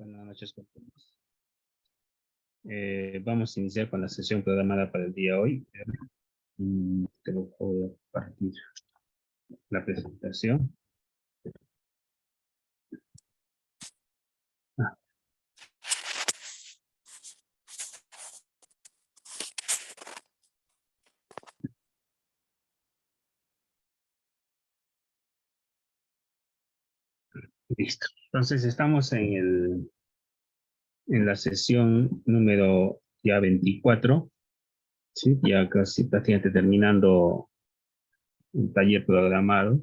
Buenas noches con todos. Vamos a iniciar con la sesión programada para el día de hoy. Te voy a compartir la presentación. Listo. Entonces estamos en la sesión número ya 24. ¿Sí? Ya casi prácticamente terminando un taller programado.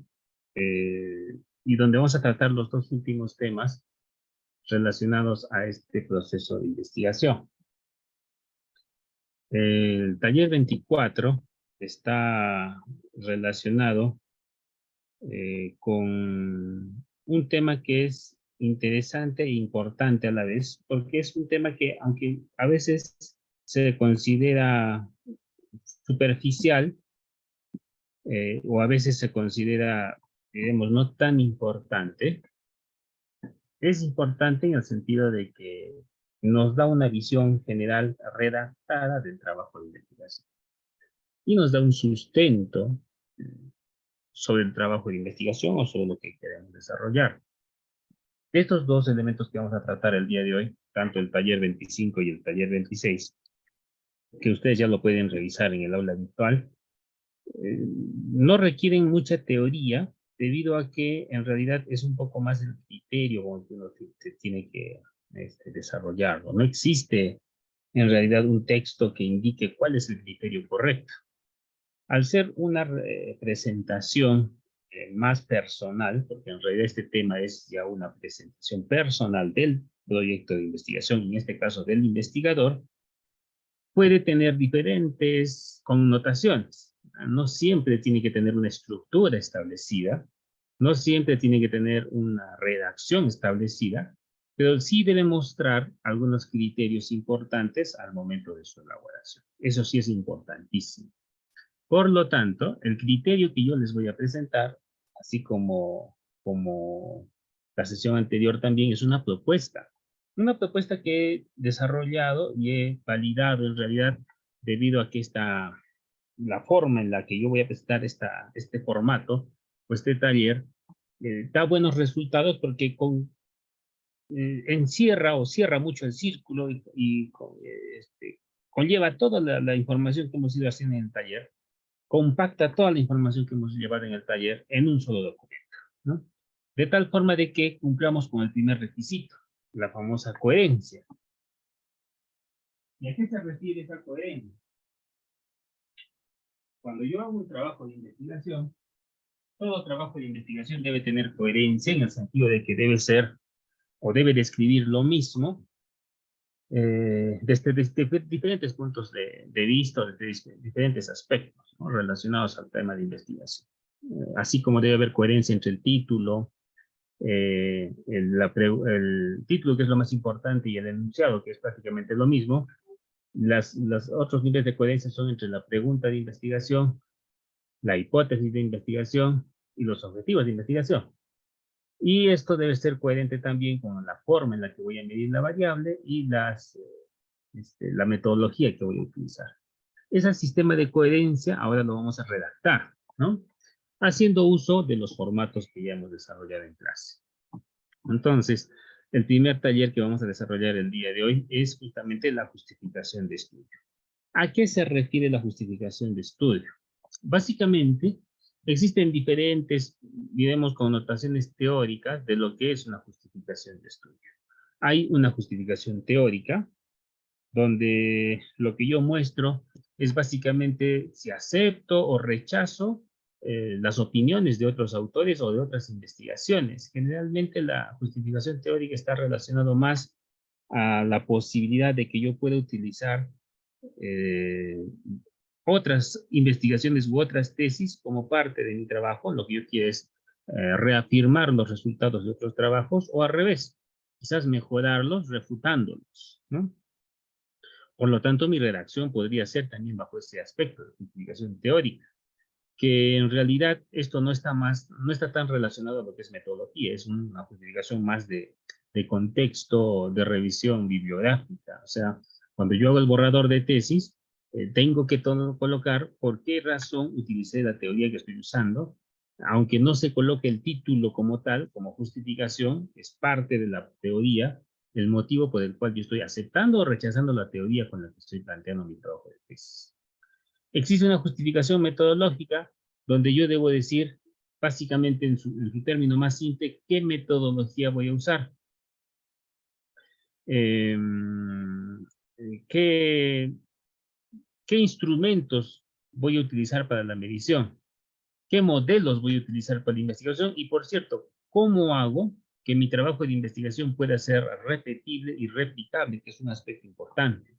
Y donde vamos a tratar los dos últimos temas relacionados a este proceso de investigación. El taller 24 está relacionado con un tema que es interesante e importante a la vez, porque es un tema que, aunque a veces se considera superficial, o a veces se considera, digamos, no tan importante, es importante en el sentido de que nos da una visión general redactada del trabajo de investigación y nos da un sustento sobre el trabajo de investigación o sobre lo que queremos desarrollar. Estos dos elementos que vamos a tratar el día de hoy, tanto el taller 25 y el taller 26, que ustedes ya lo pueden revisar en el aula virtual, no requieren mucha teoría, debido a que en realidad es un poco más el criterio con el que uno se tiene que desarrollarlo. No existe en realidad un texto que indique cuál es el criterio correcto. Al ser una presentación más personal, porque en realidad este tema es ya una presentación personal del proyecto de investigación, en este caso del investigador, puede tener diferentes connotaciones. No siempre tiene que tener una estructura establecida, no siempre tiene que tener una redacción establecida, pero sí debe mostrar algunos criterios importantes al momento de su elaboración. Eso sí es importantísimo. Por lo tanto, el criterio que yo les voy a presentar, así como la sesión anterior también, es una propuesta que he desarrollado y he validado en realidad debido a que la forma en la que yo voy a presentar este formato o este taller da buenos resultados porque encierra o cierra mucho el círculo y conlleva toda la información que hemos ido haciendo en el taller, compacta toda la información que hemos llevado en el taller en un solo documento, ¿no? De tal forma de que cumplamos con el primer requisito, la famosa coherencia. ¿Y a qué se refiere esa coherencia? Cuando yo hago un trabajo de investigación, todo trabajo de investigación debe tener coherencia en el sentido de que debe ser o debe describir lo mismo desde diferentes puntos de vista, desde diferentes aspectos, ¿no?, relacionados al tema de investigación. Así como debe haber coherencia entre el título, el título, que es lo más importante, y el enunciado, que es prácticamente lo mismo. Los otros niveles de coherencia son entre la pregunta de investigación, la hipótesis de investigación y los objetivos de investigación. Y esto debe ser coherente también con la forma en la que voy a medir la variable y la metodología que voy a utilizar. Ese sistema de coherencia ahora lo vamos a redactar, ¿no?, haciendo uso de los formatos que ya hemos desarrollado en clase. Entonces, el primer taller que vamos a desarrollar el día de hoy es justamente la justificación de estudio. ¿A qué se refiere la justificación de estudio? Básicamente, existen diferentes, diremos, connotaciones teóricas de lo que es una justificación de estudio. Hay una justificación teórica, donde lo que yo muestro es básicamente si acepto o rechazo las opiniones de otros autores o de otras investigaciones. Generalmente la justificación teórica está relacionado más a la posibilidad de que yo pueda utilizar otras investigaciones u otras tesis como parte de mi trabajo. Lo que yo quiero es reafirmar los resultados de otros trabajos, o al revés, quizás mejorarlos refutándolos, ¿no? Por lo tanto, mi redacción podría ser también bajo ese aspecto de justificación teórica, que en realidad esto no está tan relacionado a lo que es metodología, es una justificación más de de contexto, de revisión bibliográfica. O sea, cuando yo hago el borrador de tesis, tengo que colocar por qué razón utilicé la teoría que estoy usando, aunque no se coloque el título como tal, como justificación, es parte de la teoría, el motivo por el cual yo estoy aceptando o rechazando la teoría con la que estoy planteando mi trabajo de tesis. Existe una justificación metodológica donde yo debo decir, básicamente en su término más simple, qué metodología voy a usar. Eh, ¿qué, ¿Qué instrumentos voy a utilizar para la medición? ¿Qué modelos voy a utilizar para la investigación? Y por cierto, ¿cómo hago que mi trabajo de investigación pueda ser repetible y replicable, que es un aspecto importante?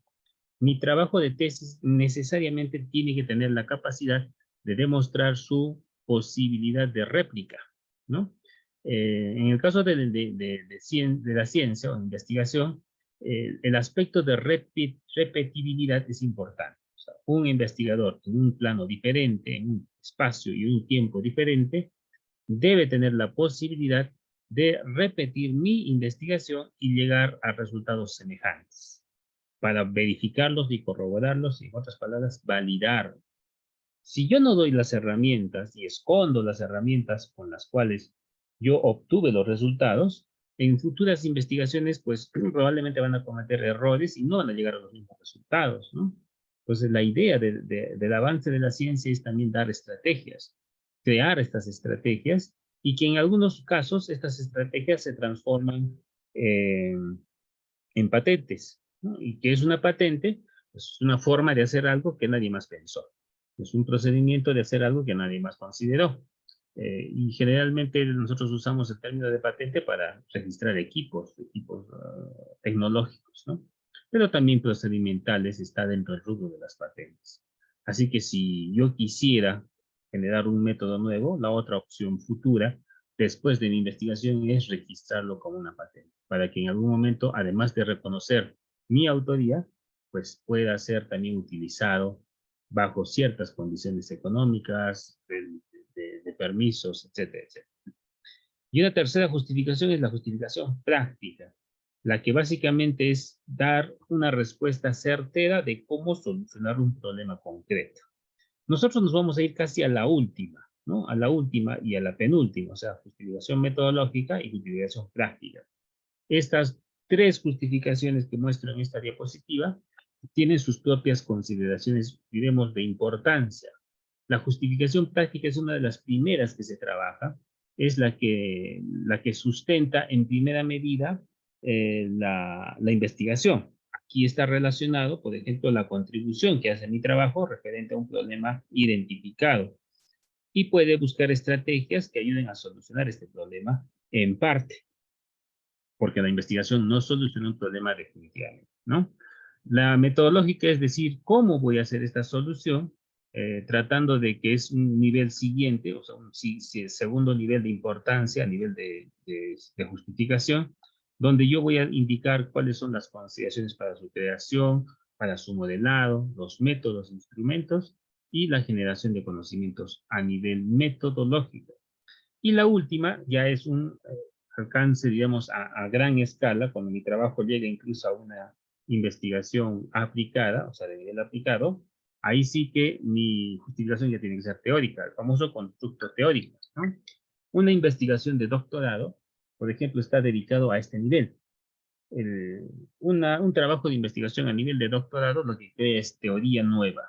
Mi trabajo de tesis necesariamente tiene que tener la capacidad de demostrar su posibilidad de réplica, ¿no? En el caso de la ciencia o investigación, el aspecto de repetibilidad es importante. O sea, un investigador en un plano diferente, en un espacio y un tiempo diferente, debe tener la posibilidad de repetir mi investigación y llegar a resultados semejantes para verificarlos y corroborarlos, y en otras palabras, validar. Si yo no doy las herramientas y escondo las herramientas con las cuales yo obtuve los resultados, en futuras investigaciones, pues probablemente van a cometer errores y no van a llegar a los mismos resultados, ¿no? Entonces, la idea del avance de la ciencia es también dar estrategias, crear estas estrategias, y que en algunos casos estas estrategias se transforman en patentes, ¿no? ¿Y qué es una patente? Pues es una forma de hacer algo que nadie más pensó. Es un procedimiento de hacer algo que nadie más consideró. Y generalmente nosotros usamos el término de patente para registrar equipos tecnológicos, ¿no? Pero también procedimentales está dentro del rubro de las patentes. Así que si yo quisiera generar un método nuevo, la otra opción futura después de mi investigación es registrarlo como una patente, para que en algún momento, además de reconocer mi autoría, pues pueda ser también utilizado bajo ciertas condiciones económicas, de permisos, etcétera, etcétera. Y una tercera justificación es la justificación práctica, la que básicamente es dar una respuesta certera de cómo solucionar un problema concreto. Nosotros nos vamos a ir casi a la última, ¿no? A la última y a la penúltima, o sea, justificación metodológica y justificación práctica. Estas tres justificaciones que muestro en esta diapositiva tienen sus propias consideraciones, diremos, de importancia. La justificación práctica es una de las primeras que se trabaja, es la que sustenta en primera medida la investigación. Aquí está relacionado, por ejemplo, la contribución que hace mi trabajo referente a un problema identificado, y puede buscar estrategias que ayuden a solucionar este problema en parte, porque la investigación no soluciona un problema definitivamente, ¿no? La metodológica es decir, ¿cómo voy a hacer esta solución? Tratando de que es un nivel siguiente, o sea, un segundo nivel de importancia, a nivel de justificación, donde yo voy a indicar cuáles son las consideraciones para su creación, para su modelado, los métodos, instrumentos y la generación de conocimientos a nivel metodológico. Y la última ya es un alcance, digamos, a gran escala, cuando mi trabajo llega incluso a una investigación aplicada, o sea, de nivel aplicado, ahí sí que mi justificación ya tiene que ser teórica, el famoso constructo teórico, ¿no? Una investigación de doctorado, por ejemplo, está dedicado a este nivel. Un trabajo de investigación a nivel de doctorado lo que crea es teoría nueva.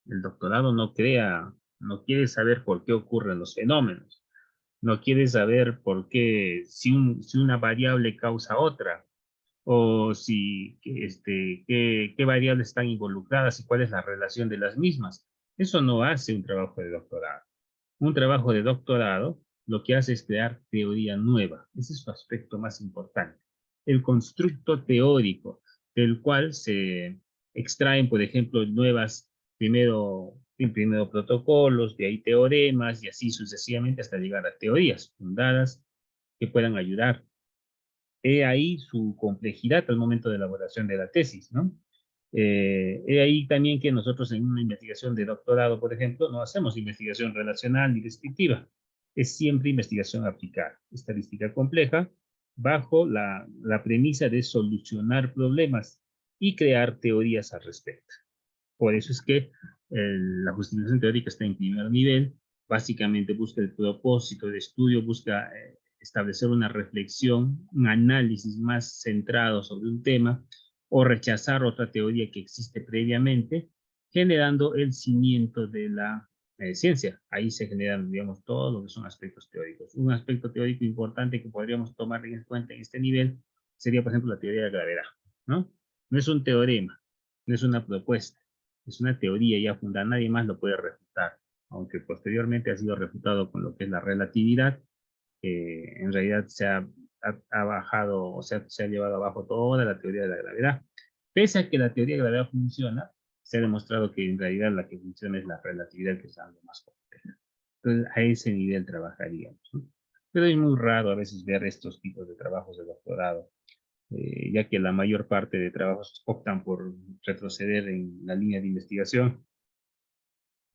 El doctorado no quiere saber por qué ocurren los fenómenos, no quiere saber por qué, si una variable causa otra, o si, qué variables están involucradas y cuál es la relación de las mismas. Eso no hace un trabajo de doctorado. Un trabajo de doctorado lo que hace es crear teoría nueva. Ese es su aspecto más importante. El constructo teórico, del cual se extraen, por ejemplo, primero protocolos, de ahí teoremas, y así sucesivamente hasta llegar a teorías fundadas que puedan ayudar. He ahí su complejidad al momento de elaboración de la tesis, ¿no? He ahí también que nosotros en una investigación de doctorado, por ejemplo, no hacemos investigación relacional ni descriptiva. Es siempre investigación aplicada, estadística compleja, bajo la premisa de solucionar problemas y crear teorías al respecto. Por eso es que la justificación teórica está en primer nivel, básicamente busca el propósito de estudio, busca establecer una reflexión, un análisis más centrado sobre un tema o rechazar otra teoría que existe previamente, generando el cimiento de la ciencia. Ahí se generan, digamos, todo lo que son aspectos teóricos. Un aspecto teórico importante que podríamos tomar en cuenta en este nivel sería, por ejemplo, la teoría de la gravedad, ¿no? No es un teorema, no es una propuesta, es una teoría ya fundada, nadie más lo puede refutar, aunque posteriormente ha sido refutado con lo que es la relatividad, en realidad ha bajado, o sea, se ha llevado abajo toda la teoría de la gravedad. Pese a que la teoría de la gravedad funciona, se ha demostrado que en realidad la que funciona es la relatividad, que es algo más compleja. Entonces, a ese nivel trabajaríamos, ¿no? Pero es muy raro a veces ver estos tipos de trabajos de doctorado, ya que la mayor parte de trabajos optan por retroceder en la línea de investigación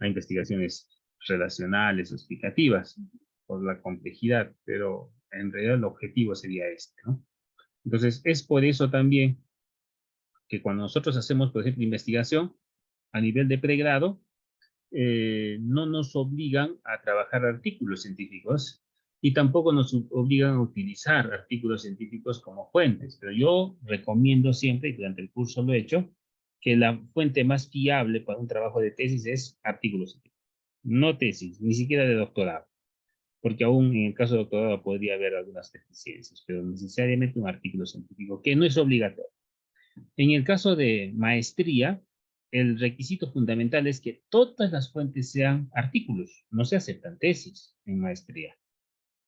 a investigaciones relacionales o explicativas por la complejidad, pero en realidad el objetivo sería este, ¿no? Entonces, es por eso también que cuando nosotros hacemos, por ejemplo, investigación a nivel de pregrado, no nos obligan a trabajar artículos científicos y tampoco nos obligan a utilizar artículos científicos como fuentes. Pero yo recomiendo siempre, y durante el curso lo he hecho, que la fuente más fiable para un trabajo de tesis es artículos científicos. No tesis, ni siquiera de doctorado, porque aún en el caso de doctorado podría haber algunas deficiencias, pero necesariamente un artículo científico, que no es obligatorio. En el caso de maestría, el requisito fundamental es que todas las fuentes sean artículos, no se aceptan tesis en maestría,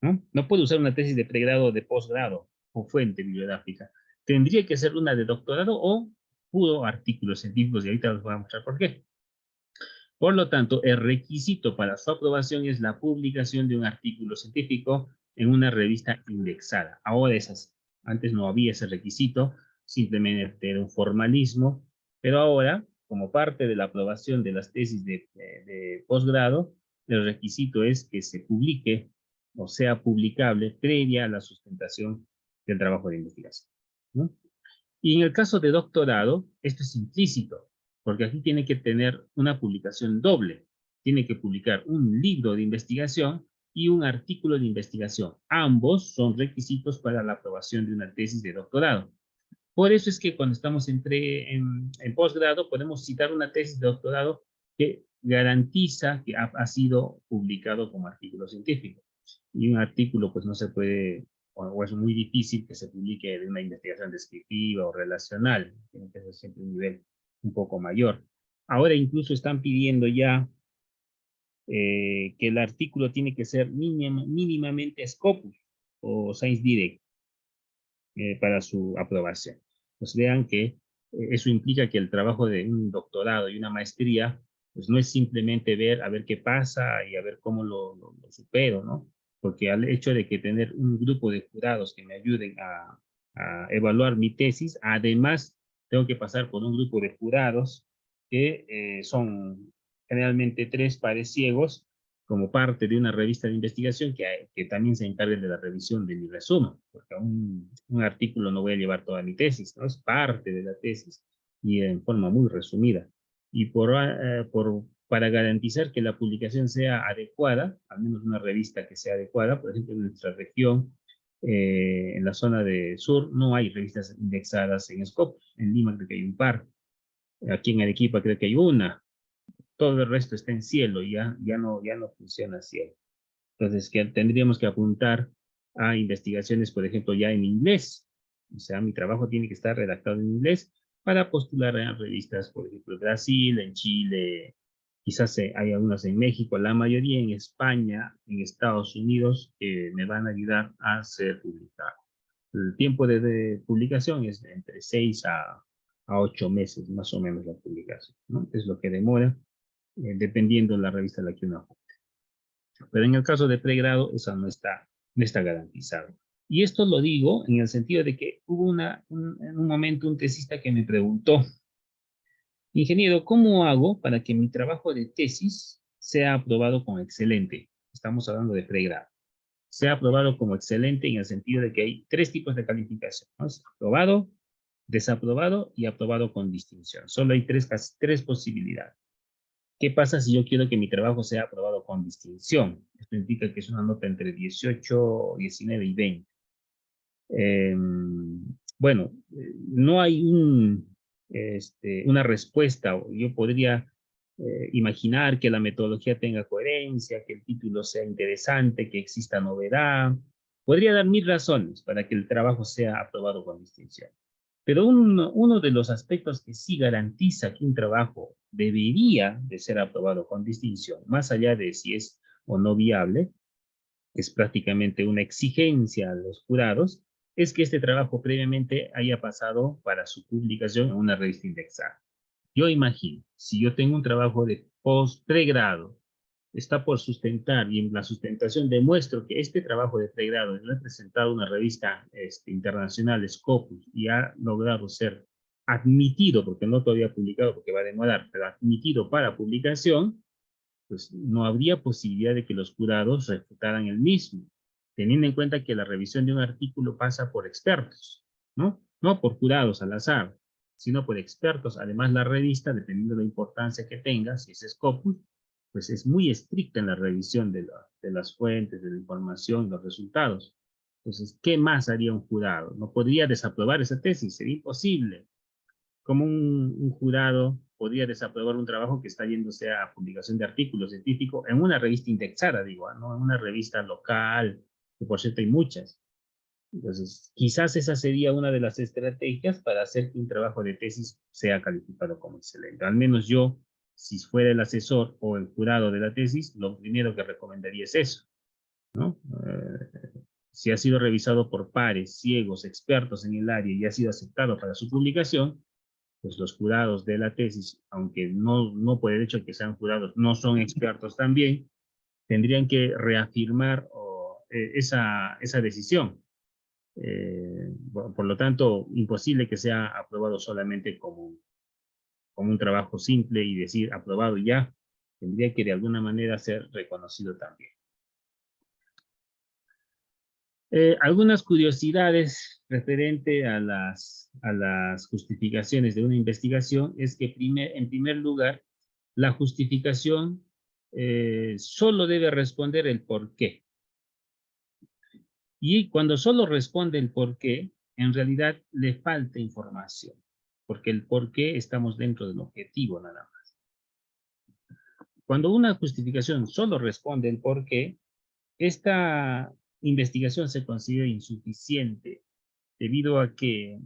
¿no? No puedo usar una tesis de pregrado o de posgrado o fuente bibliográfica. Tendría que ser una de doctorado o puro artículos científicos, y ahorita les voy a mostrar por qué. Por lo tanto, el requisito para su aprobación es la publicación de un artículo científico en una revista indexada. Ahora es así. Antes no había ese requisito, simplemente era un formalismo, pero ahora, como parte de la aprobación de las tesis de posgrado, el requisito es que se publique o sea publicable previa a la sustentación del trabajo de investigación, ¿no? Y en el caso de doctorado, esto es implícito, porque aquí tiene que tener una publicación doble. Tiene que publicar un libro de investigación y un artículo de investigación. Ambos son requisitos para la aprobación de una tesis de doctorado. Por eso es que cuando estamos en posgrado podemos citar una tesis de doctorado que garantiza que ha sido publicado como artículo científico. Y un artículo pues no se puede, o es muy difícil que se publique de una investigación descriptiva o relacional. Tiene que ser siempre un nivel un poco mayor. Ahora incluso están pidiendo ya que el artículo tiene que ser mínimamente Scopus o Science Direct para su aprobación. Pues vean que eso implica que el trabajo de un doctorado y una maestría, pues no es simplemente ver a ver qué pasa y a ver cómo lo supero, ¿no? Porque al hecho de que tener un grupo de jurados que me ayuden a evaluar mi tesis, además tengo que pasar por un grupo de jurados que son generalmente 3 pares ciegos como parte de una revista de investigación que también se encargue de la revisión de mi resumen, porque un artículo no voy a llevar toda mi tesis, ¿no? Es parte de la tesis y en forma muy resumida. Y para garantizar que la publicación sea adecuada, al menos una revista que sea adecuada, por ejemplo, en nuestra región, en la zona de sur, no hay revistas indexadas en Scopus. En Lima creo que hay un par. Aquí en Arequipa creo que hay una, todo el resto está en cielo, ya no funciona cielo. Entonces, que tendríamos que apuntar a investigaciones, por ejemplo, ya en inglés. O sea, mi trabajo tiene que estar redactado en inglés para postular a revistas, por ejemplo, en Brasil, en Chile, quizás hay algunas en México, la mayoría en España, en Estados Unidos, que me van a ayudar a ser publicado. El tiempo de publicación es de entre 6 a 8 meses, más o menos la publicación, ¿no? Es lo que demora dependiendo de la revista a la que uno apunte. Pero en el caso de pregrado, eso no está garantizado. Y esto lo digo en el sentido de que hubo en un momento un tesista que me preguntó, ingeniero, ¿cómo hago para que mi trabajo de tesis sea aprobado con excelente? Estamos hablando de pregrado. sea aprobado como excelente en el sentido de que hay 3 tipos de calificación, ¿no? Es aprobado, desaprobado y aprobado con distinción. Solo hay tres posibilidades. ¿Qué pasa si yo quiero que mi trabajo sea aprobado con distinción? Esto implica que es una nota entre 18, 19 y 20. Bueno, no hay una respuesta. Yo podría imaginar que la metodología tenga coherencia, que el título sea interesante, que exista novedad. Podría dar 1000 razones para que el trabajo sea aprobado con distinción. Pero uno de los aspectos que sí garantiza que un trabajo debería de ser aprobado con distinción, más allá de si es o no viable, es prácticamente una exigencia a los jurados, es que este trabajo previamente haya pasado para su publicación en una revista indexada. Yo imagino, si yo tengo un trabajo de pregrado, está por sustentar y en la sustentación demuestro que este trabajo de pregrado lo he presentado a una revista internacional, Scopus, y ha logrado ser admitido, porque no todavía publicado, porque va a demorar, pero admitido para publicación, pues no habría posibilidad de que los jurados refutaran el mismo, teniendo en cuenta que la revisión de un artículo pasa por expertos, ¿no? No por jurados al azar, sino por expertos. Además, la revista, dependiendo de la importancia que tenga, si es Scopus, pues es muy estricta en la revisión de las fuentes, de la información, los resultados. Entonces, ¿qué más haría un jurado? No podría desaprobar esa tesis, sería imposible. Como un jurado podría desaprobar un trabajo que está yéndose a publicación de artículos científicos en una revista indexada, digo, ¿no? En una revista local, que por cierto hay muchas. Entonces, quizás esa sería una de las estrategias para hacer que un trabajo de tesis sea calificado como excelente. Al menos yo, si fuera el asesor o el jurado de la tesis, lo primero que recomendaría es eso, ¿no? Si ha sido revisado por pares, ciegos, expertos en el área y ha sido aceptado para su publicación, pues los jurados de la tesis, aunque no por el hecho de que sean jurados, no son expertos también, tendrían que reafirmar esa decisión. Por lo tanto, imposible que sea aprobado solamente como un trabajo simple y decir aprobado ya, tendría que de alguna manera ser reconocido también. Algunas curiosidades referente a las justificaciones de una investigación es que en primer lugar, la justificación solo debe responder el por qué. Y cuando solo responde el por qué, en realidad le falta información, porque el por qué estamos dentro del objetivo nada más. Cuando una justificación solo responde el por qué, esta investigación se considera insuficiente debido a que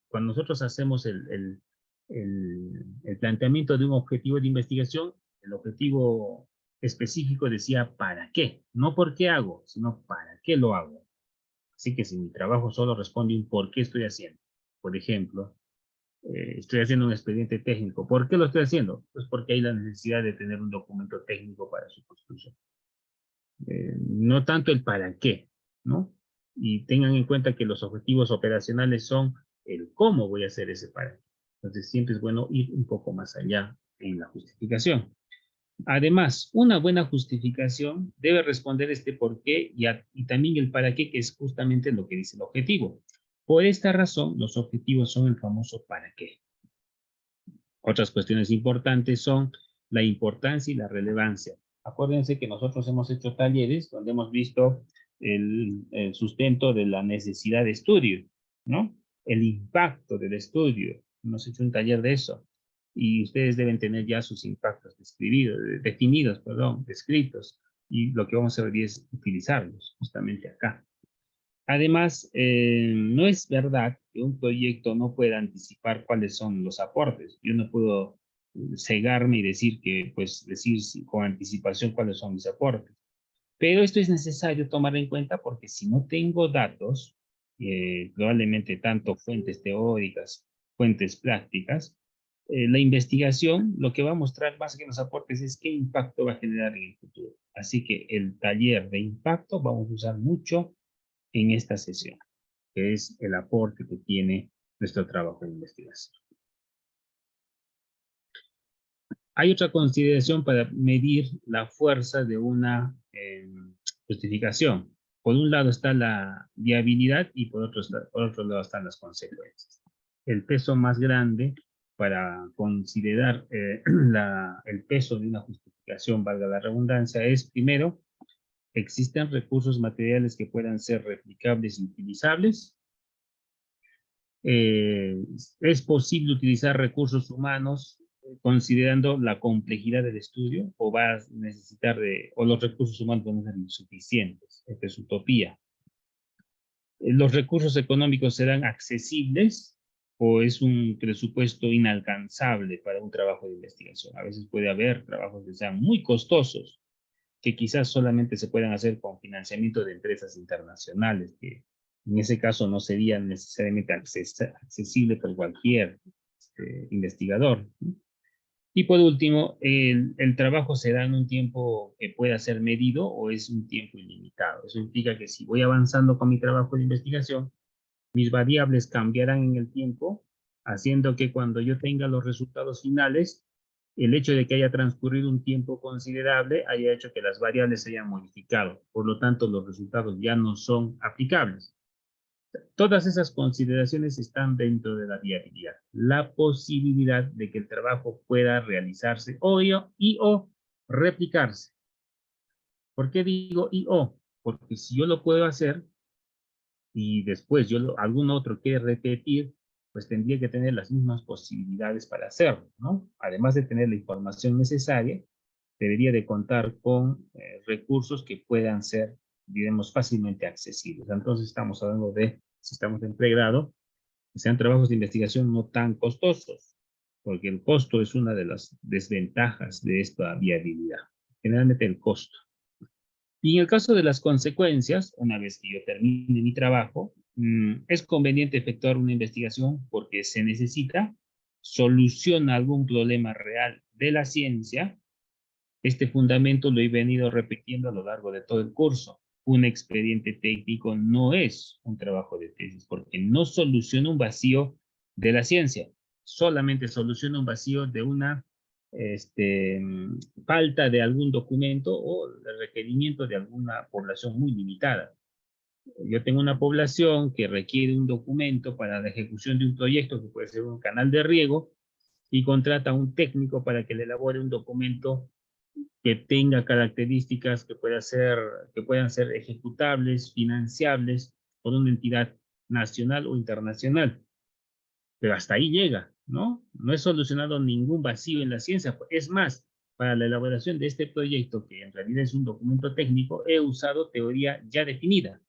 cuando nosotros hacemos el planteamiento de un objetivo de investigación, el objetivo específico decía ¿para qué? No por qué hago, sino ¿para qué lo hago? Así que si mi trabajo solo responde un por qué estoy haciendo, por ejemplo, estoy haciendo un expediente técnico. ¿Por qué lo estoy haciendo? Pues porque hay la necesidad de tener un documento técnico para su construcción. No tanto el para qué, ¿no? Y tengan en cuenta que los objetivos operacionales son el cómo voy a hacer ese para qué. Entonces siempre es bueno ir un poco más allá en la justificación. Además, una buena justificación debe responder este por qué y también el para qué, que es justamente lo que dice el objetivo. Por esta razón, los objetivos son el famoso para qué. Otras cuestiones importantes son la importancia y la relevancia. Acuérdense que nosotros hemos hecho talleres donde hemos visto el sustento de la necesidad de estudio, ¿no? El impacto del estudio. Hemos hecho un taller de eso. Y ustedes deben tener ya sus impactos definidos, descritos. Y lo que vamos a ver es utilizarlos justamente acá. Además, no es verdad que un proyecto no pueda anticipar cuáles son los aportes. Yo no puedo cegarme y decir decir con anticipación cuáles son mis aportes. Pero esto es necesario tomar en cuenta porque si no tengo datos, probablemente tanto fuentes teóricas, fuentes prácticas, la investigación lo que va a mostrar más que los aportes es qué impacto va a generar en el futuro. Así que el taller de impacto vamos a usar mucho en esta sesión, que es el aporte que tiene nuestro trabajo de investigación. Hay otra consideración para medir la fuerza de una justificación. Por un lado está la viabilidad y por otro lado están las consecuencias. El peso más grande para considerar el peso de una justificación, valga la redundancia, es primero, existen recursos materiales que puedan ser replicables y utilizables. Es posible utilizar recursos humanos considerando la complejidad del estudio, o va a necesitar o los recursos humanos van a ser insuficientes. Esta es utopía. ¿Los recursos económicos serán accesibles o es un presupuesto inalcanzable para un trabajo de investigación? A veces puede haber trabajos que sean muy costosos, que quizás solamente se puedan hacer con financiamiento de empresas internacionales, que en ese caso no sería necesariamente accesible por cualquier investigador, ¿no? Y por último, el trabajo se da en un tiempo que pueda ser medido o es un tiempo ilimitado. Eso implica que si voy avanzando con mi trabajo de investigación, mis variables cambiarán en el tiempo, haciendo que cuando yo tenga los resultados finales, el hecho de que haya transcurrido un tiempo considerable haya hecho que las variables se hayan modificado. Por lo tanto, los resultados ya no son aplicables. Todas esas consideraciones están dentro de la viabilidad. La posibilidad de que el trabajo pueda realizarse o replicarse. ¿Por qué digo o? Porque si yo lo puedo hacer y después algún otro quiere repetir, pues tendría que tener las mismas posibilidades para hacerlo, ¿no? Además de tener la información necesaria, debería de contar con recursos que puedan ser, digamos, fácilmente accesibles. Entonces estamos hablando de, si estamos en pregrado, que sean trabajos de investigación no tan costosos, porque el costo es una de las desventajas de esta viabilidad. Generalmente el costo. Y en el caso de las consecuencias, una vez que yo termine mi trabajo, es conveniente efectuar una investigación porque se necesita, soluciona algún problema real de la ciencia. Este fundamento lo he venido repitiendo a lo largo de todo el curso. Un expediente técnico no es un trabajo de tesis porque no soluciona un vacío de la ciencia, solamente soluciona un vacío de una falta de algún documento o el requerimiento de alguna población muy limitada. Yo tengo una población que requiere un documento para la ejecución de un proyecto que puede ser un canal de riego y contrata a un técnico para que le elabore un documento que tenga características que puedan ser ejecutables, financiables por una entidad nacional o internacional. Pero hasta ahí llega, ¿no? No he solucionado ningún vacío en la ciencia. Es más, para la elaboración de este proyecto, que en realidad es un documento técnico, he usado teoría ya definida,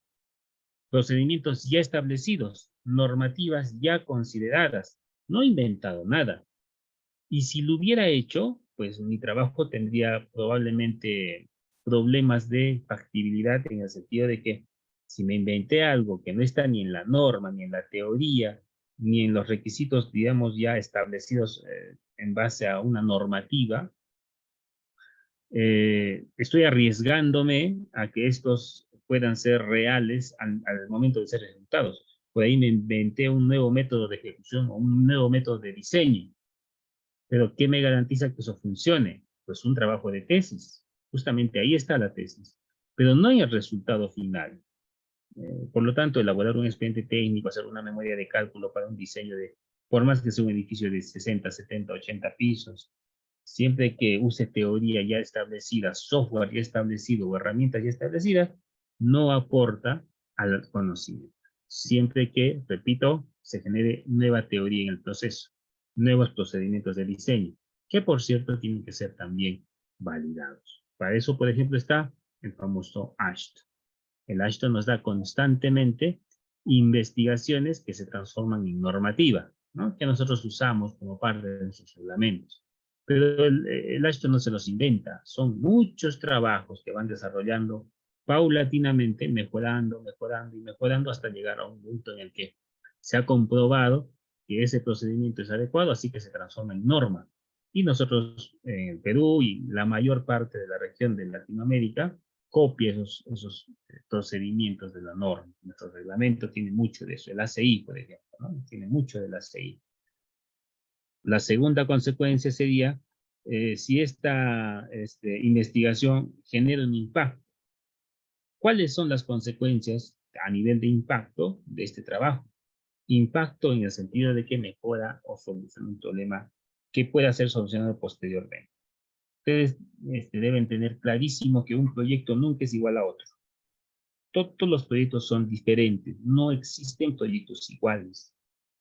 procedimientos ya establecidos, normativas ya consideradas. No he inventado nada. Y si lo hubiera hecho, pues mi trabajo tendría probablemente problemas de factibilidad en el sentido de que si me inventé algo que no está ni en la norma, ni en la teoría, ni en los requisitos, digamos, ya establecidos en base a una normativa, estoy arriesgándome a que estos puedan ser reales al momento de ser ejecutados. Por ahí me inventé un nuevo método de ejecución o un nuevo método de diseño. Pero ¿qué me garantiza que eso funcione? Pues un trabajo de tesis. Justamente ahí está la tesis. Pero no hay el resultado final. Por lo tanto, elaborar un expediente técnico, hacer una memoria de cálculo para un diseño de, por más que sea un edificio de 60, 70, 80 pisos, siempre que use teoría ya establecida, software ya establecido o herramientas ya establecidas, no aporta al conocimiento. Siempre que, repito, se genere nueva teoría en el proceso, nuevos procedimientos de diseño, que por cierto tienen que ser también validados. Para eso, por ejemplo, está el famoso ASHTO. El ASHTO nos da constantemente investigaciones que se transforman en normativa, ¿no? Que nosotros usamos como parte de nuestros reglamentos. Pero el ASHTO no se los inventa, son muchos trabajos que van desarrollando paulatinamente, mejorando, mejorando y mejorando hasta llegar a un punto en el que se ha comprobado que ese procedimiento es adecuado, así que se transforma en norma. Y nosotros en el Perú y la mayor parte de la región de Latinoamérica copia esos procedimientos de la norma. Nuestro reglamento tiene mucho de eso. El ACI, por ejemplo, ¿no? Tiene mucho del ACI. La segunda consecuencia sería si esta investigación genera un impacto. ¿Cuáles son las consecuencias a nivel de impacto de este trabajo? Impacto en el sentido de que mejora o soluciona un problema que pueda ser solucionado posteriormente. Ustedes deben tener clarísimo que un proyecto nunca es igual a otro. Todos los proyectos son diferentes, no existen proyectos iguales.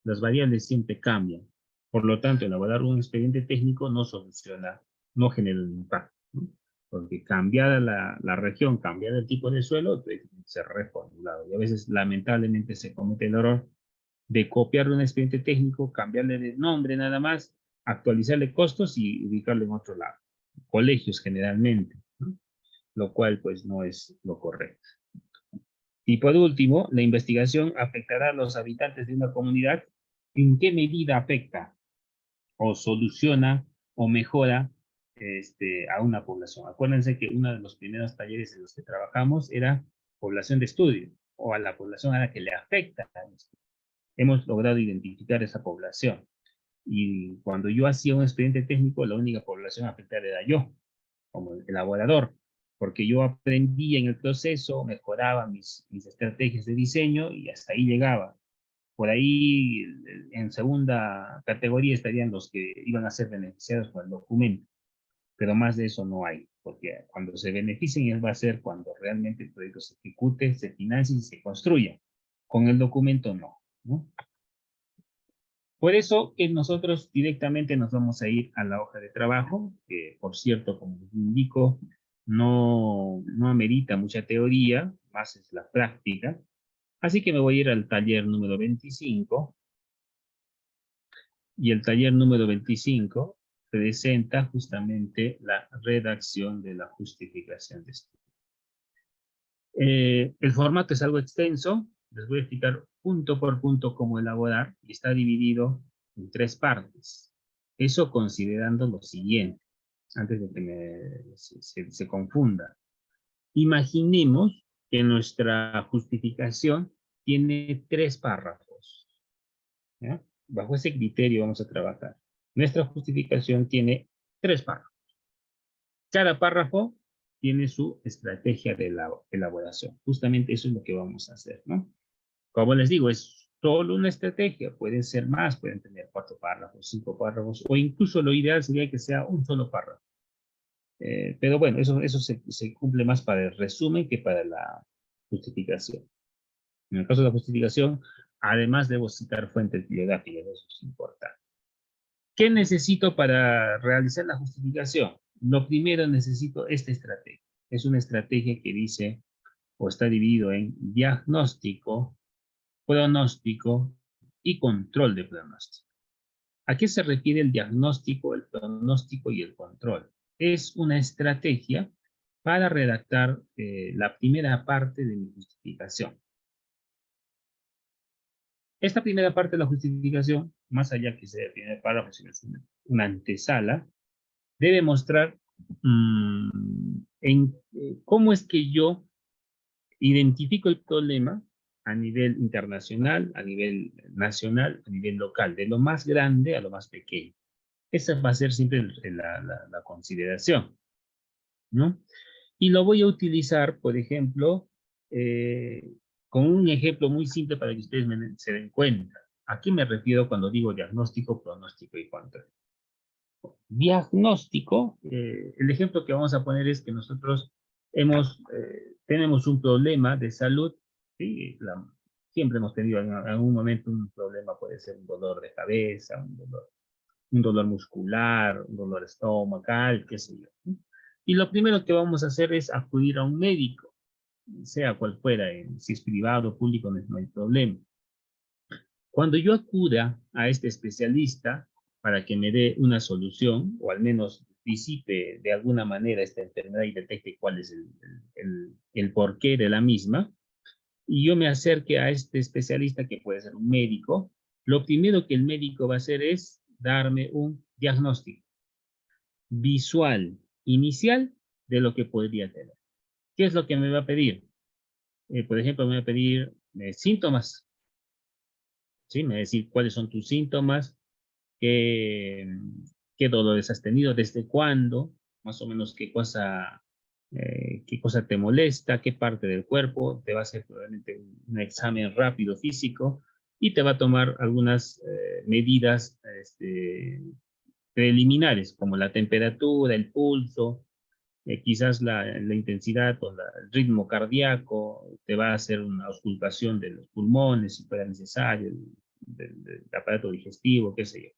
Las variables siempre cambian. Por lo tanto, elaborar un expediente técnico no soluciona, no genera un impacto, ¿no? Porque cambiada la región, cambiar el tipo de suelo, pues, se reformulado. Y a veces, lamentablemente, se comete el error de copiar un expediente técnico, cambiarle de nombre nada más, actualizarle costos y ubicarlo en otro lado. Colegios generalmente, ¿no? Lo cual pues no es lo correcto. Y por último, la investigación afectará a los habitantes de una comunidad. ¿En qué medida afecta o soluciona o mejora a una población? Acuérdense que uno de los primeros talleres en los que trabajamos era población de estudio, o a la población a la que le afecta. Hemos logrado identificar esa población. Y cuando yo hacía un expediente técnico, la única población afectada era yo, como el elaborador, porque yo aprendía en el proceso, mejoraba mis estrategias de diseño y hasta ahí llegaba. Por ahí, en segunda categoría estarían los que iban a ser beneficiados con el documento, pero más de eso no hay, porque cuando se beneficien va a ser cuando realmente el proyecto se ejecute, se financie y se construya. Con el documento no, ¿no? Por eso que nosotros directamente nos vamos a ir a la hoja de trabajo, que por cierto, como les indico, no amerita mucha teoría, más es la práctica. Así que me voy a ir al taller número 25, y el taller número 25 presenta justamente la redacción de la justificación de estudio. El formato es algo extenso, les voy a explicar punto por punto cómo elaborar, y está dividido en 3 partes. Eso considerando lo siguiente, antes de que se confunda. Imaginemos que nuestra justificación tiene 3 párrafos, ¿ya? Bajo ese criterio vamos a trabajar. Nuestra justificación tiene 3 párrafos. Cada párrafo tiene su estrategia de elaboración. Justamente eso es lo que vamos a hacer, ¿no? Como les digo, es solo una estrategia. Pueden ser más, pueden tener 4 párrafos, 5 párrafos, o incluso lo ideal sería que sea un solo párrafo. Pero bueno, eso se cumple más para el resumen que para la justificación. En el caso de la justificación, además debo citar fuentes bibliográficas, eso es importante. ¿Qué necesito para realizar la justificación? Lo primero, necesito esta estrategia. Es una estrategia que dice, o está dividido en diagnóstico, pronóstico y control de pronóstico. ¿A qué se refiere el diagnóstico, el pronóstico y el control? Es una estrategia para redactar la primera parte de mi justificación. Esta primera parte de la justificación, más allá que sea el primer párrafo, sino es una antesala, debe mostrar cómo es que yo identifico el problema a nivel internacional, a nivel nacional, a nivel local, de lo más grande a lo más pequeño. Esa va a ser siempre la consideración, ¿no? Y lo voy a utilizar, por ejemplo, con un ejemplo muy simple para que ustedes se den cuenta. ¿A qué me refiero cuando digo diagnóstico, pronóstico y control? Diagnóstico, el ejemplo que vamos a poner es que nosotros tenemos un problema de salud, ¿sí? Siempre hemos tenido en algún momento un problema, puede ser un dolor de cabeza, un dolor muscular, un dolor estomacal, qué sé yo, ¿sí? Y lo primero que vamos a hacer es acudir a un médico, sea cual fuera, si es privado o público, no hay problema. Cuando yo acuda a este especialista para que me dé una solución, o al menos disipe de alguna manera esta enfermedad y detecte cuál es el porqué de la misma, y yo me acerque a este especialista, que puede ser un médico, lo primero que el médico va a hacer es darme un diagnóstico visual inicial de lo que podría tener. ¿Qué es lo que me va a pedir? Por ejemplo, me va a pedir síntomas, ¿sí? Me va a decir cuáles son tus síntomas, qué dolores has tenido, desde cuándo, más o menos qué cosa qué cosa te molesta, qué parte del cuerpo, te va a hacer probablemente un examen rápido físico y te va a tomar algunas medidas preliminares, como la temperatura, el pulso, quizás la intensidad o el ritmo cardíaco, te va a hacer una auscultación de los pulmones, si fuera necesario, del aparato digestivo, qué sé yo.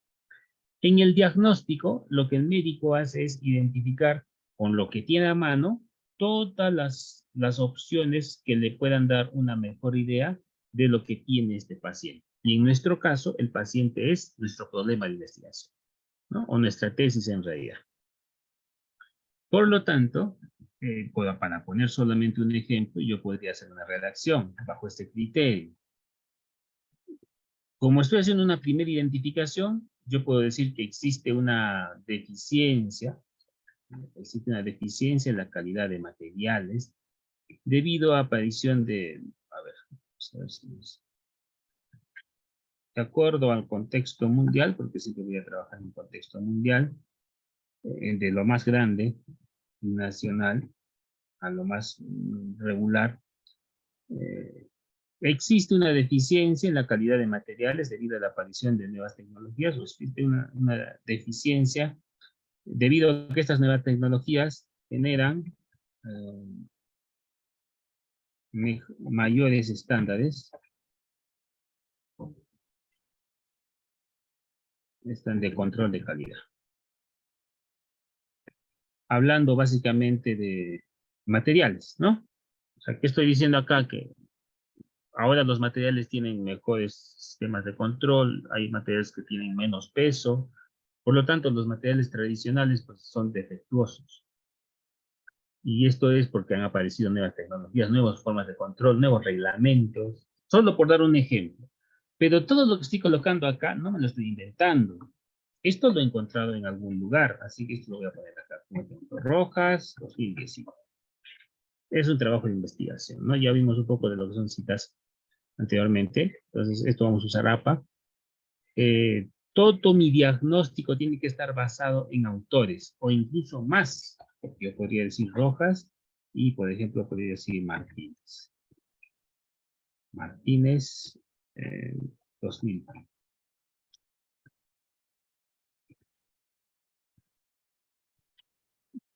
En el diagnóstico, lo que el médico hace es identificar con lo que tiene a mano todas las opciones que le puedan dar una mejor idea de lo que tiene este paciente. Y en nuestro caso, el paciente es nuestro problema de investigación, ¿no? O nuestra tesis en realidad. Por lo tanto, para poner solamente un ejemplo, yo podría hacer una redacción bajo este criterio. Como estoy haciendo una primera identificación, yo puedo decir que existe una deficiencia en la calidad de materiales debido a aparición de, a ver, de acuerdo al contexto mundial, porque siempre voy a trabajar en un contexto mundial, de lo más grande, nacional, a lo más regular, existe una deficiencia en la calidad de materiales debido a la aparición de nuevas tecnologías, o existe una deficiencia debido a que estas nuevas tecnologías generan mayores estándares de control de calidad. Hablando básicamente de materiales, ¿no? O sea, ¿qué estoy diciendo acá? Que ahora los materiales tienen mejores sistemas de control, hay materiales que tienen menos peso, por lo tanto los materiales tradicionales pues, son defectuosos. Y esto es porque han aparecido nuevas tecnologías, nuevas formas de control, nuevos reglamentos, solo por dar un ejemplo. Pero todo lo que estoy colocando acá no me lo estoy inventando. Esto lo he encontrado en algún lugar, así que esto lo voy a poner acá como ejemplo. Rojas, 2019. Es un trabajo de investigación, ¿no? Ya vimos un poco de lo que son citas anteriormente, entonces esto vamos a usar APA. Todo mi diagnóstico tiene que estar basado en autores, o incluso más. Yo podría decir Rojas, y por ejemplo podría decir Martínez. Martínez, 2000.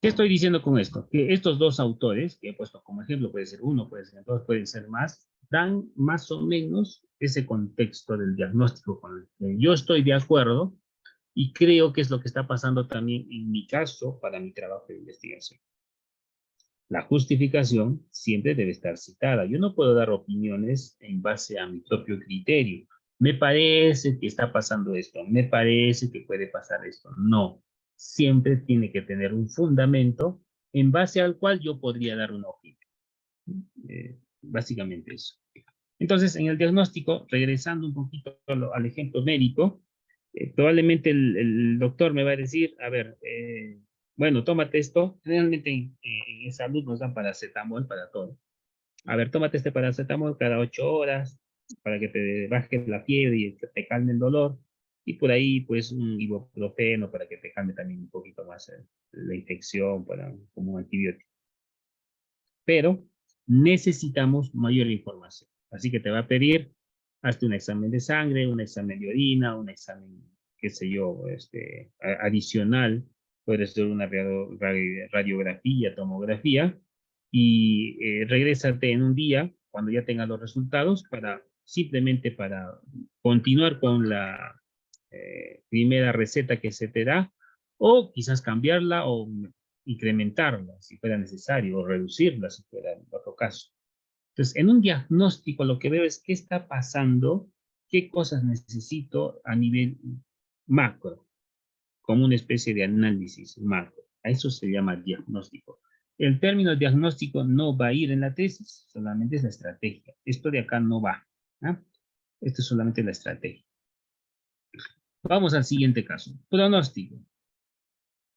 ¿Qué estoy diciendo con esto? Que estos dos autores, que he puesto como ejemplo, puede ser uno, puede ser dos, pueden ser más, dan más o menos ese contexto del diagnóstico con el que yo estoy de acuerdo y creo que es lo que está pasando también en mi caso para mi trabajo de investigación. La justificación siempre debe estar citada. Yo no puedo dar opiniones en base a mi propio criterio. Me parece que está pasando esto, me parece que puede pasar esto. No, siempre tiene que tener un fundamento en base al cual yo podría dar una opinión. Básicamente eso. Entonces, en el diagnóstico, regresando un poquito al ejemplo médico, probablemente el doctor me va a decir, a ver, bueno, tómate esto. Generalmente en salud nos dan paracetamol para todo. A ver, tómate este paracetamol cada 8 horas para que te baje la fiebre y que te calme el dolor. Y por ahí, pues, un ibuprofeno para que te calme también un poquito más la infección, como un antibiótico. Pero necesitamos mayor información. Así que te va a pedir, hazte un examen de sangre, un examen de orina, un examen, qué sé yo, adicional, puede ser una radiografía, tomografía, y regrésate en un día, cuando ya tengas los resultados, simplemente para continuar con la primera receta que se te da, o quizás cambiarla o incrementarla si fuera necesario, o reducirla si fuera en otro caso. Entonces, en un diagnóstico lo que veo es qué está pasando, qué cosas necesito a nivel macro, como una especie de análisis macro. A eso se llama diagnóstico. El término diagnóstico no va a ir en la tesis, solamente es la estrategia. Esto de acá no va. ¿Ah? Esto es solamente la estrategia. Vamos al siguiente caso. Pronóstico.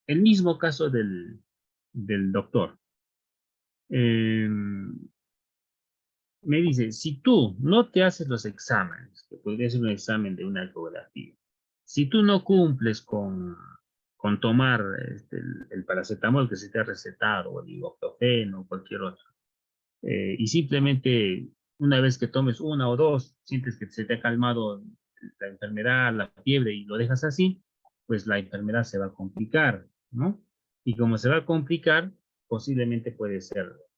El mismo caso del doctor. Me dice, si tú no te haces los exámenes, que podría ser un examen de una ecografía, si tú no cumples con con tomar el paracetamol que se te ha recetado, o el ibuprofeno, o cualquier otro. Y simplemente una vez que tomes una o dos, sientes que se te ha calmado la enfermedad, la fiebre, y lo dejas así, pues la enfermedad se va a complicar, ¿no? Y como se va a complicar, posiblemente puedes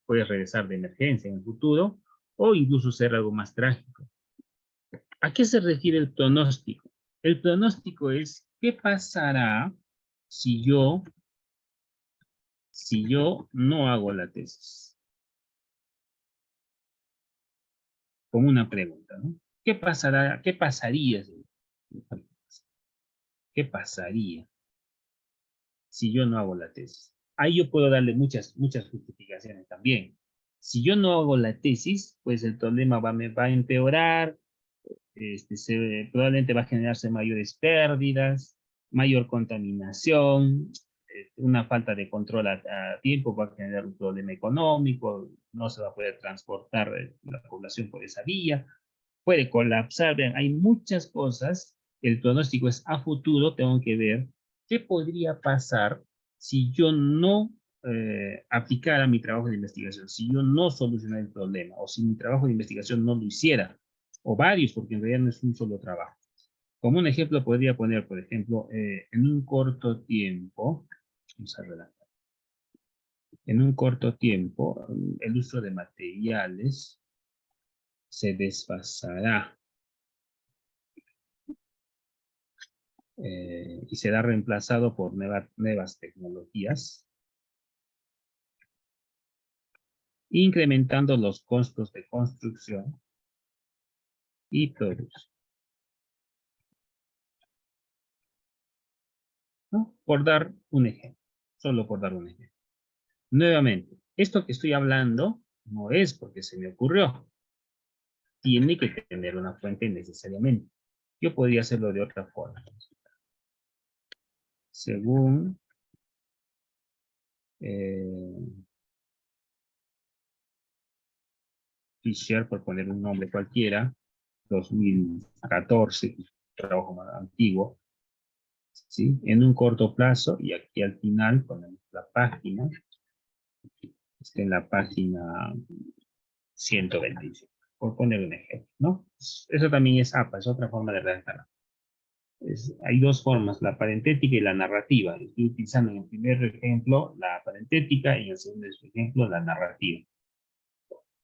regresar de emergencia en el futuro, o incluso ser algo más trágico. ¿A qué se refiere el pronóstico? El pronóstico es qué pasará si yo no hago la tesis. Como una pregunta, ¿no? ¿Qué pasará? ¿Qué pasaría? ¿Qué pasaría si yo no hago la tesis? Ahí yo puedo darle muchas justificaciones también. Si yo no hago la tesis, pues el problema me va a empeorar, probablemente va a generarse mayores pérdidas, mayor contaminación, una falta de control a tiempo va a generar un problema económico, no se va a poder transportar la población por esa vía, puede colapsar. Vean, hay muchas cosas. El pronóstico es a futuro, tengo que ver qué podría pasar si yo no aplicara mi trabajo de investigación, si yo no solucionara el problema, o si mi trabajo de investigación no lo hiciera, o varios, porque en realidad no es un solo trabajo. Como un ejemplo podría poner, por ejemplo, en un corto tiempo, vamos a relatar, en un corto tiempo, el uso de materiales se desfasará y será reemplazado por nuevas tecnologías, incrementando los costos de construcción y producción, ¿no? Por dar un ejemplo, solo por dar un ejemplo. Nuevamente, esto que estoy hablando no es porque se me ocurrió, tiene que tener una fuente necesariamente. Yo podría hacerlo de otra forma. Según Fisher, por poner un nombre cualquiera, 2014, trabajo más antiguo, ¿sí? En un corto plazo, y aquí al final ponemos la página, está en la página 125, por poner un ejemplo, ¿no? Eso también es APA, es otra forma de redactar. Hay dos formas, la parentética y la narrativa. Estoy utilizando en el primer ejemplo la parentética y en el segundo ejemplo la narrativa.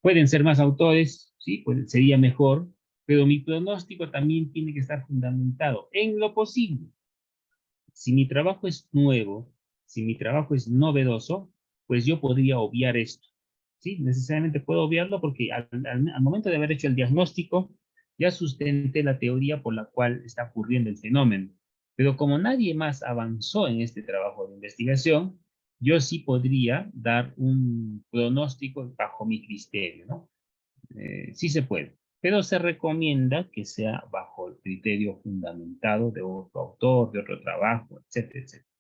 Pueden ser más autores, sí, sería mejor, pero mi pronóstico también tiene que estar fundamentado en lo posible. Si mi trabajo es nuevo, si mi trabajo es novedoso, pues yo podría obviar esto. ¿Sí? Necesariamente puedo obviarlo porque al momento de haber hecho el diagnóstico, ya sustenté la teoría por la cual está ocurriendo el fenómeno. Pero como nadie más avanzó en este trabajo de investigación, yo sí podría dar un pronóstico bajo mi criterio, ¿no? Sí se puede, pero se recomienda que sea bajo el criterio fundamentado de otro autor, de otro trabajo, etcétera, etcétera.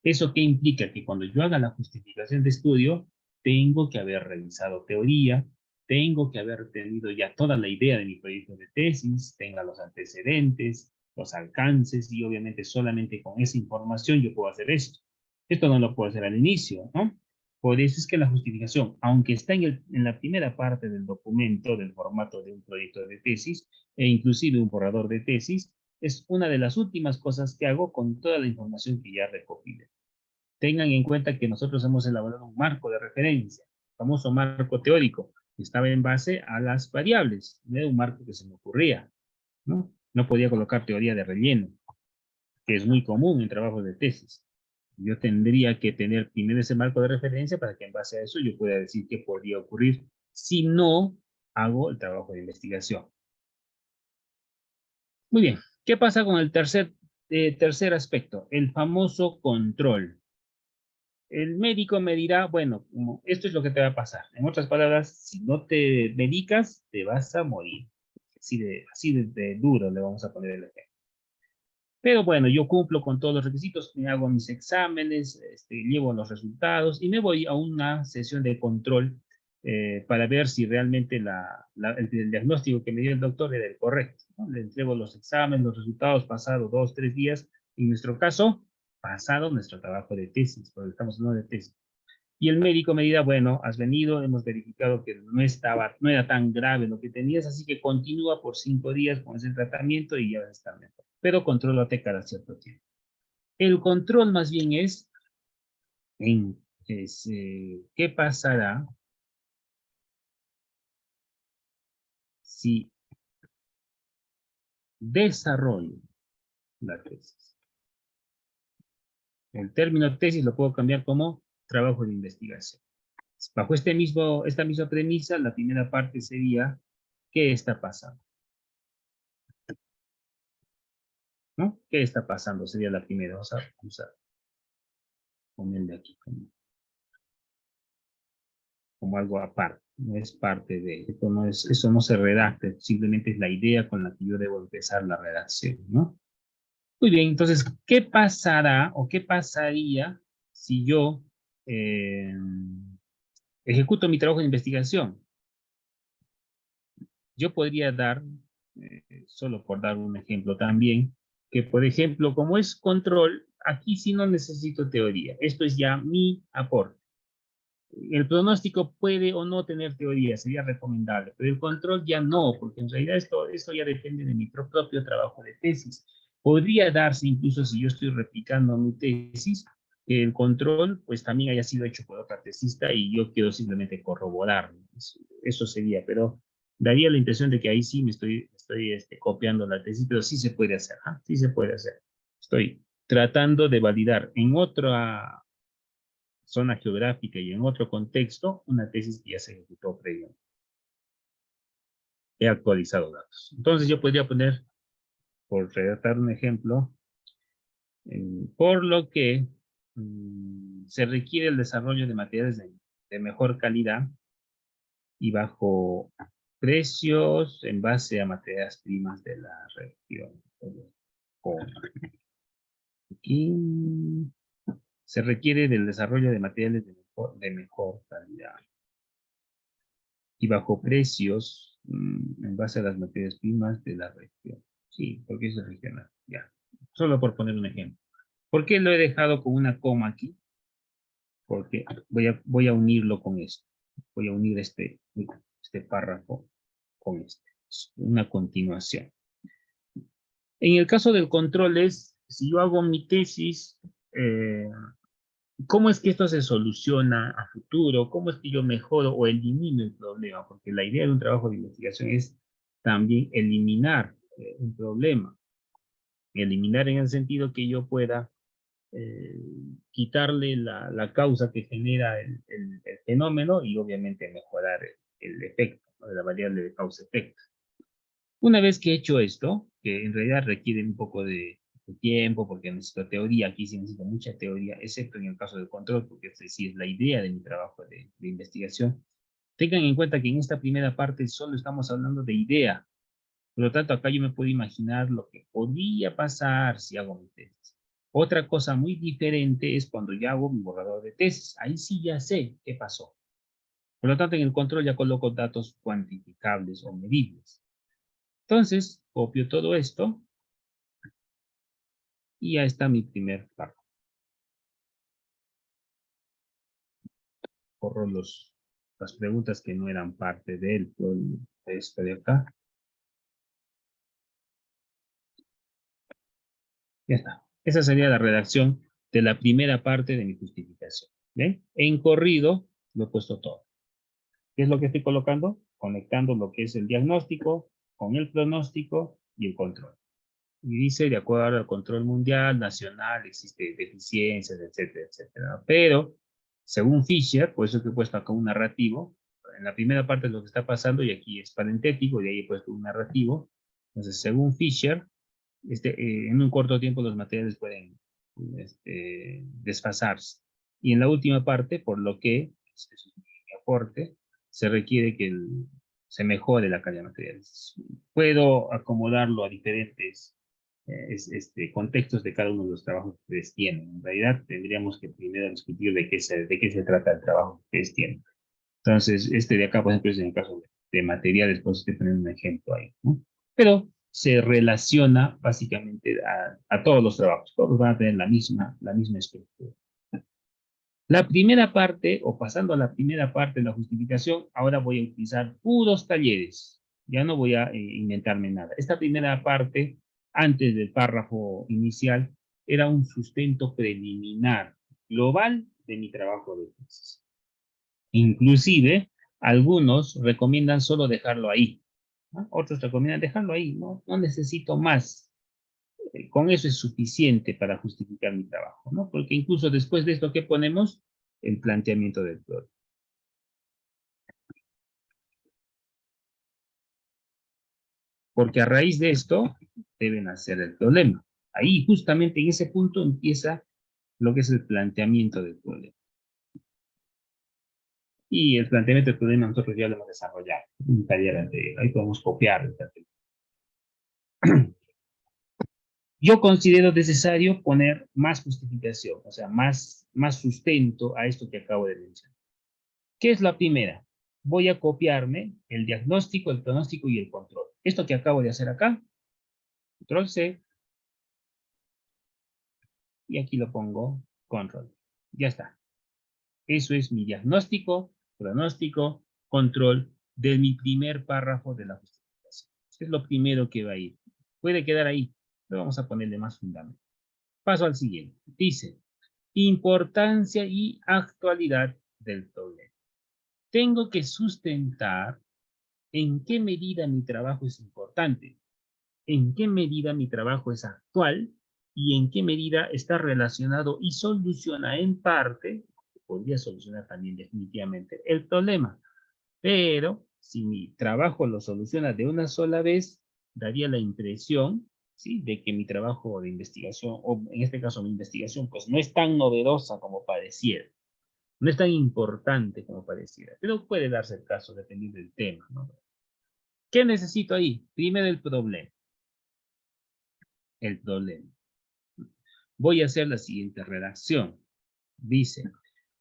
¿Eso qué implica? Que cuando yo haga la justificación de estudio, tengo que haber revisado teoría, tengo que haber tenido ya toda la idea de mi proyecto de tesis, tenga los antecedentes, los alcances, y obviamente solamente con esa información yo puedo hacer esto. Esto no lo puedo hacer al inicio, ¿no? Por eso es que la justificación, aunque está en la primera parte del documento, del formato de un proyecto de tesis, e inclusive un borrador de tesis, es una de las últimas cosas que hago con toda la información que ya recopilé. Tengan en cuenta que nosotros hemos elaborado un marco de referencia, famoso marco teórico, que estaba en base a las variables, no era un marco que se me ocurría, ¿no? No podía colocar teoría de relleno, que es muy común en trabajos de tesis. Yo tendría que tener primero ese marco de referencia para que en base a eso yo pueda decir qué podría ocurrir si no hago el trabajo de investigación. Muy bien, ¿qué pasa con el tercer aspecto? El famoso control. El médico me dirá, bueno, esto es lo que te va a pasar. En otras palabras, si no te medicas, te vas a morir. Así de duro le vamos a poner el ejemplo. Pero bueno, yo cumplo con todos los requisitos, me hago mis exámenes, llevo los resultados y me voy a una sesión de control para ver si realmente el diagnóstico que me dio el doctor era el correcto, ¿no? Le entrego los exámenes, los resultados pasados 2, 3 días. En nuestro caso, pasado nuestro trabajo de tesis, porque estamos hablando de tesis. Y el médico me dirá, bueno, has venido, hemos verificado que no era tan grave lo que tenías, así que continúa por 5 días con ese tratamiento y ya vas a estar mejor. Pero contrólate cada cierto tiempo. El control más bien ¿qué pasará si desarrollo la tesis? El término tesis lo puedo cambiar como trabajo de investigación. Bajo esta misma premisa, la primera parte sería, ¿qué está pasando? ¿No? ¿Qué está pasando? Sería la primera. Vamos a ponerle aquí como algo aparte. No es parte de, eso no se redacta, simplemente es la idea con la que yo debo empezar la redacción, ¿no? Muy bien, entonces, ¿qué pasará o qué pasaría si yo ejecuto mi trabajo de investigación? Yo podría dar, solo por dar un ejemplo también, que por ejemplo, como es control, aquí sí no necesito teoría. Esto es ya mi aporte. El pronóstico puede o no tener teoría, sería recomendable, pero el control ya no, porque en realidad esto ya depende de mi propio trabajo de tesis. Podría darse incluso si yo estoy replicando mi tesis, que el control pues también haya sido hecho por otra tesista y yo quiero simplemente corroborar. Eso sería, pero daría la impresión de que ahí sí me estoy copiando la tesis, pero sí se puede hacer, ¿ah? Sí se puede hacer. Estoy tratando de validar en otra zona geográfica y en otro contexto, una tesis que ya se ejecutó previamente. He actualizado datos. Entonces yo podría poner, por redactar un ejemplo, por lo que se requiere el desarrollo de materiales de mejor calidad y bajo precios en base a materias primas de la región. Aquí se requiere del desarrollo de materiales de mejor calidad y bajo precios en base a las materias primas de la región. Sí, porque eso es regional. Ya. Solo por poner un ejemplo. ¿Por qué lo he dejado con una coma aquí? Porque voy a unirlo con esto. Voy a unir este párrafo con este. Es una continuación. En el caso del control es, si yo hago mi tesis, ¿cómo es que esto se soluciona a futuro? ¿Cómo es que yo mejoro o elimino el problema? Porque la idea de un trabajo de investigación es también eliminar un problema. Eliminar en el sentido que yo pueda quitarle la causa que genera el fenómeno y obviamente mejorar el efecto, ¿no? De la variable de causa-efecto. Una vez que he hecho esto, que en realidad requiere un poco de tiempo, porque necesito teoría, aquí sí necesito mucha teoría, excepto en el caso del control, porque este sí es la idea de mi trabajo de investigación. Tengan en cuenta que en esta primera parte solo estamos hablando de idea. Por lo tanto, acá yo me puedo imaginar lo que podría pasar si hago mi tesis. Otra cosa muy diferente es cuando ya hago mi borrador de tesis. Ahí sí ya sé qué pasó. Por lo tanto, en el control ya coloco datos cuantificables o medibles. Entonces, copio todo esto y ya está mi primer párrafo. Borro las preguntas que no eran parte de esto de acá. Ya está. Esa sería la redacción de la primera parte de mi justificación. ¿Ven? En corrido lo he puesto todo. ¿Qué es lo que estoy colocando? Conectando lo que es el diagnóstico con el pronóstico y el control. Y dice, de acuerdo al control mundial, nacional, existe deficiencias, etcétera, etcétera. Pero, según Fisher, por eso es que he puesto acá un narrativo, en la primera parte es lo que está pasando y aquí es parentético y ahí he puesto un narrativo. Entonces, según Fisher, en un corto tiempo los materiales pueden desfasarse. Y en la última parte, por lo que, eso es mi aporte, se requiere que se mejore la calidad de materiales. Puedo acomodarlo a diferentes contextos de cada uno de los trabajos que ustedes tienen. En realidad, tendríamos que primero discutir de qué se trata el trabajo que ustedes tienen. Entonces, este de acá, por ejemplo, es en el caso de materiales, pues estoy poniendo un ejemplo ahí, ¿no? Pero se relaciona básicamente a todos los trabajos. Todos van a tener la misma estructura. La primera parte, o pasando a la primera parte de la justificación, ahora voy a utilizar puros talleres. Ya no voy a inventarme nada. Esta primera parte, antes del párrafo inicial, era un sustento preliminar global de mi trabajo de tesis. Inclusive, algunos recomiendan solo dejarlo ahí, ¿no? Otros recomiendan dejarlo ahí, no necesito más. Con eso es suficiente para justificar mi trabajo, ¿no? Porque incluso después de esto, ¿qué ponemos? El planteamiento del problema. Porque a raíz de esto, deben hacer el problema. Ahí, justamente en ese punto, empieza lo que es el planteamiento del problema. Y el planteamiento del problema nosotros ya lo hemos desarrollado en un taller anterior. Ahí podemos copiar el planteamiento. Yo considero necesario poner más justificación, o sea, más sustento a esto que acabo de mencionar. ¿Qué es la primera? Voy a copiarme el diagnóstico, el pronóstico y el control. Esto que acabo de hacer acá, control C, y aquí lo pongo control. Ya está. Eso es mi diagnóstico, pronóstico, control de mi primer párrafo de la justificación. Es lo primero que va a ir. Puede quedar ahí, pero vamos a ponerle más fundamento. Paso al siguiente. Dice, importancia y actualidad del problema. Tengo que sustentar en qué medida mi trabajo es importante, en qué medida mi trabajo es actual y en qué medida está relacionado y soluciona en parte, podría solucionar también definitivamente el problema, pero si mi trabajo lo soluciona de una sola vez, daría la impresión, ¿sí?, de que mi trabajo de investigación, o en este caso mi investigación, pues no es tan novedosa como pareciera. No es tan importante como pareciera, pero puede darse el caso dependiendo del tema, ¿no? ¿Qué necesito ahí? Primero el problema. El problema. Voy a hacer la siguiente redacción. Dice,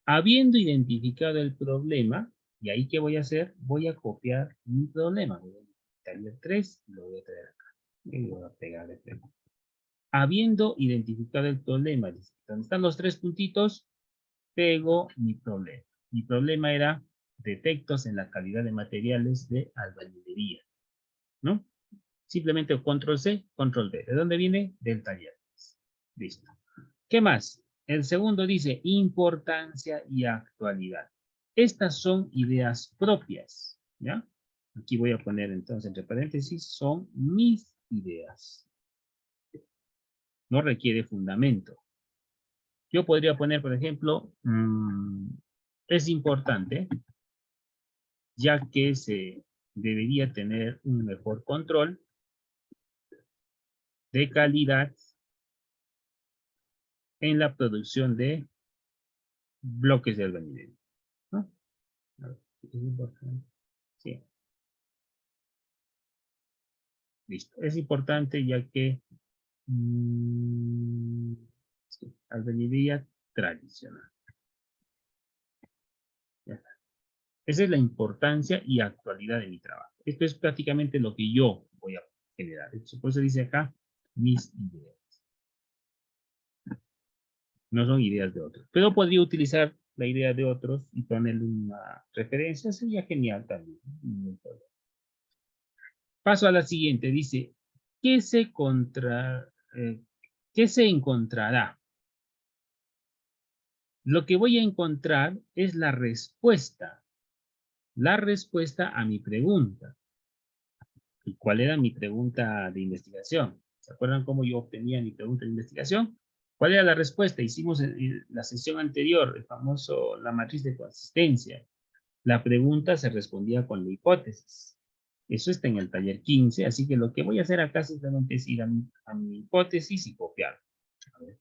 habiendo identificado el problema, ¿y ahí qué voy a hacer? Voy a copiar mi problema. Voy a quitarle el 3 y lo voy a traer acá. Y voy a pegar el 3. Habiendo identificado el problema, dice, donde están los 3 puntitos, pego mi problema. Mi problema era defectos en la calidad de materiales de albañilería, ¿no? Simplemente control C, control V. ¿De dónde viene? Del taller. Listo. ¿Qué más? El segundo dice importancia y actualidad. Estas son ideas propias, ¿ya? Aquí voy a poner entonces entre paréntesis, son mis ideas. No requiere fundamento. Yo podría poner, por ejemplo, es importante, ya que se debería tener un mejor control de calidad en la producción de bloques de albañilería, ¿no? Es importante. Sí. Listo. Es importante ya que sí, albañilería tradicional. Ya está. Esa es la importancia y actualidad de mi trabajo. Esto es prácticamente lo que yo voy a generar. Por eso dice acá mis ideas. No son ideas de otros. Pero podría utilizar la idea de otros y ponerle una referencia. Sería genial también. Paso a la siguiente. Dice, ¿qué se ¿qué se encontrará? Lo que voy a encontrar es la respuesta a mi pregunta. ¿Y cuál era mi pregunta de investigación? ¿Se acuerdan cómo yo obtenía mi pregunta de investigación? ¿Cuál era la respuesta? Hicimos en la sesión anterior, la matriz de consistencia. La pregunta se respondía con la hipótesis. Eso está en el taller 15, así que lo que voy a hacer acá simplemente es ir a mi hipótesis y copiar. A ver.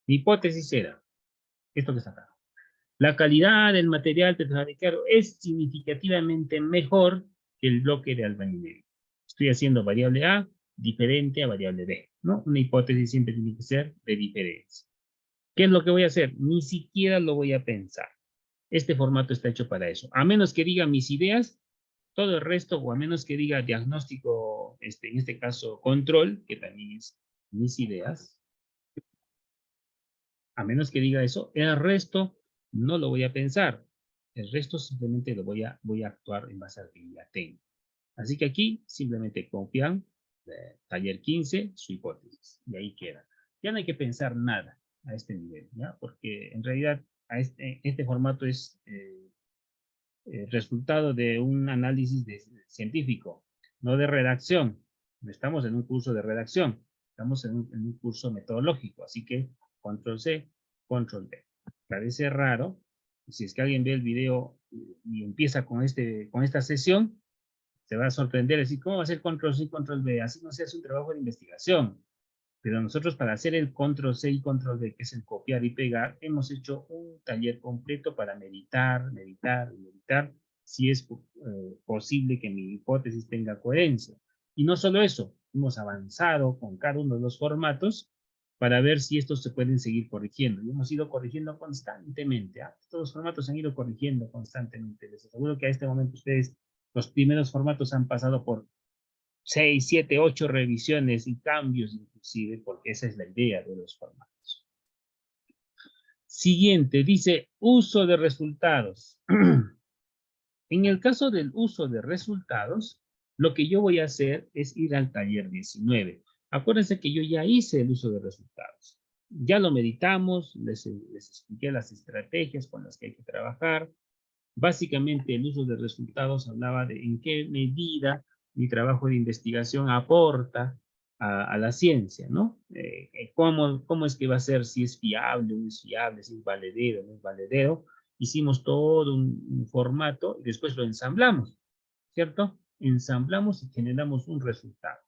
Mi hipótesis era esto que está acá. La calidad del material prefabricado es significativamente mejor que el bloque de albañilería. Estoy haciendo variable A diferente a variable B, ¿no? Una hipótesis siempre tiene que ser de diferencia. ¿Qué es lo que voy a hacer? Ni siquiera lo voy a pensar. Este formato está hecho para eso. A menos que diga mis ideas, Todo el resto, o a menos que diga diagnóstico, en este caso, control, que también es mis ideas, a menos que diga eso, el resto no lo voy a pensar. El resto simplemente lo voy a actuar en base a lo que ya tengo. Así que aquí simplemente copian taller 15, su hipótesis, y ahí queda. Ya no hay que pensar nada a este nivel, ¿ya? Porque en realidad este formato es resultado de un análisis científico, no de redacción. No estamos en un curso de redacción, estamos en un curso metodológico, así que control C, control V. Parece raro, si es que alguien ve el video y empieza con esta sesión, se va a sorprender, decir, ¿cómo va a ser control C y control V? Así no se hace un trabajo de investigación. Pero nosotros para hacer el control C y control V, que es el copiar y pegar, hemos hecho un taller completo para meditar si es posible que mi hipótesis tenga coherencia. Y no solo eso, hemos avanzado con cada uno de los formatos para ver si estos se pueden seguir corrigiendo. Y hemos ido corrigiendo constantemente. Todos los formatos han ido corrigiendo constantemente. Les aseguro que a este momento ustedes, los primeros formatos han pasado por 6, 7, 8 revisiones y cambios inclusive, porque esa es la idea de los formatos. Siguiente, dice uso de resultados. En el caso del uso de resultados, lo que yo voy a hacer es ir al taller 19. Acuérdense que yo ya hice el uso de resultados. Ya lo meditamos, les expliqué las estrategias con las que hay que trabajar. Básicamente el uso de resultados hablaba de en qué medida mi trabajo de investigación aporta a la ciencia, ¿no? ¿Cómo es que va a ser, si es fiable o no es fiable, si es valedero o no es valedero? Hicimos todo un formato y después lo ensamblamos, ¿cierto? Ensamblamos y generamos un resultado.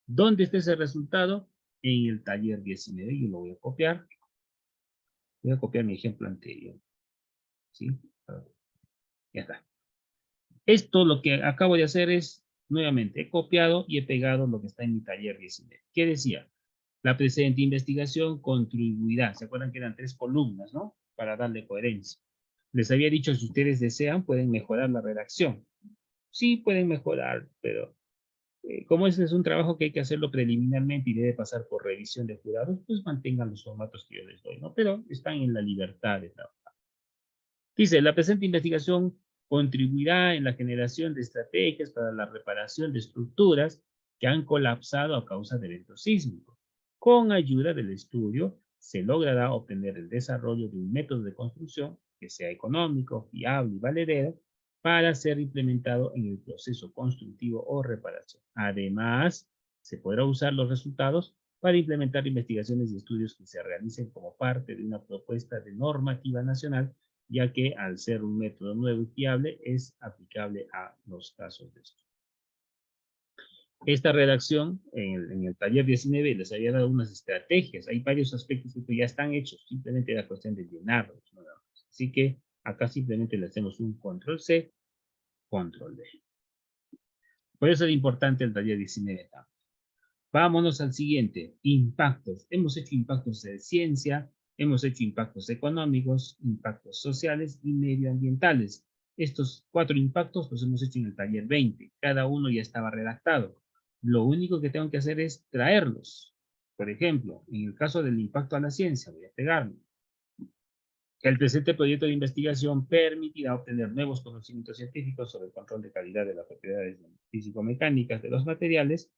¿Dónde está ese resultado? En el taller 19. Yo lo voy a copiar. Voy a copiar mi ejemplo anterior. ¿Sí? Ya está. Esto lo que acabo de hacer es, nuevamente, he copiado y he pegado lo que está en mi taller 19. ¿Qué decía? La presente investigación contribuirá. ¿Se acuerdan que eran 3 columnas, no? Para darle coherencia. Les había dicho, si ustedes desean, pueden mejorar la redacción. Sí, pueden mejorar, pero como este es un trabajo que hay que hacerlo preliminarmente y debe pasar por revisión de jurados, pues mantengan los formatos que yo les doy, ¿no? Pero están en la libertad de trabajar. Dice, la presente investigación contribuirá en la generación de estrategias para la reparación de estructuras que han colapsado a causa de eventos sísmicos. Con ayuda del estudio, se logrará obtener el desarrollo de un método de construcción que sea económico, fiable y valedero para ser implementado en el proceso constructivo o reparación. Además, se podrá usar los resultados para implementar investigaciones y estudios que se realicen como parte de una propuesta de normativa nacional, ya que al ser un método nuevo y fiable es aplicable a los casos de estudio. Esta redacción en el taller 19 les había dado unas estrategias. Hay varios aspectos que ya están hechos, simplemente era cuestión de llenarlos. Así que acá simplemente le hacemos un control C, control V. Por eso es importante el taller 19 también. Vámonos al siguiente, impactos. Hemos hecho impactos de ciencia, hemos hecho impactos económicos, impactos sociales y medioambientales. Estos 4 impactos los hemos hecho en el taller 20. Cada uno ya estaba redactado. Lo único que tengo que hacer es traerlos. Por ejemplo, en el caso del impacto a la ciencia, voy a pegarlo. El presente proyecto de investigación permitirá obtener nuevos conocimientos científicos sobre el control de calidad de las propiedades físico-mecánicas de los materiales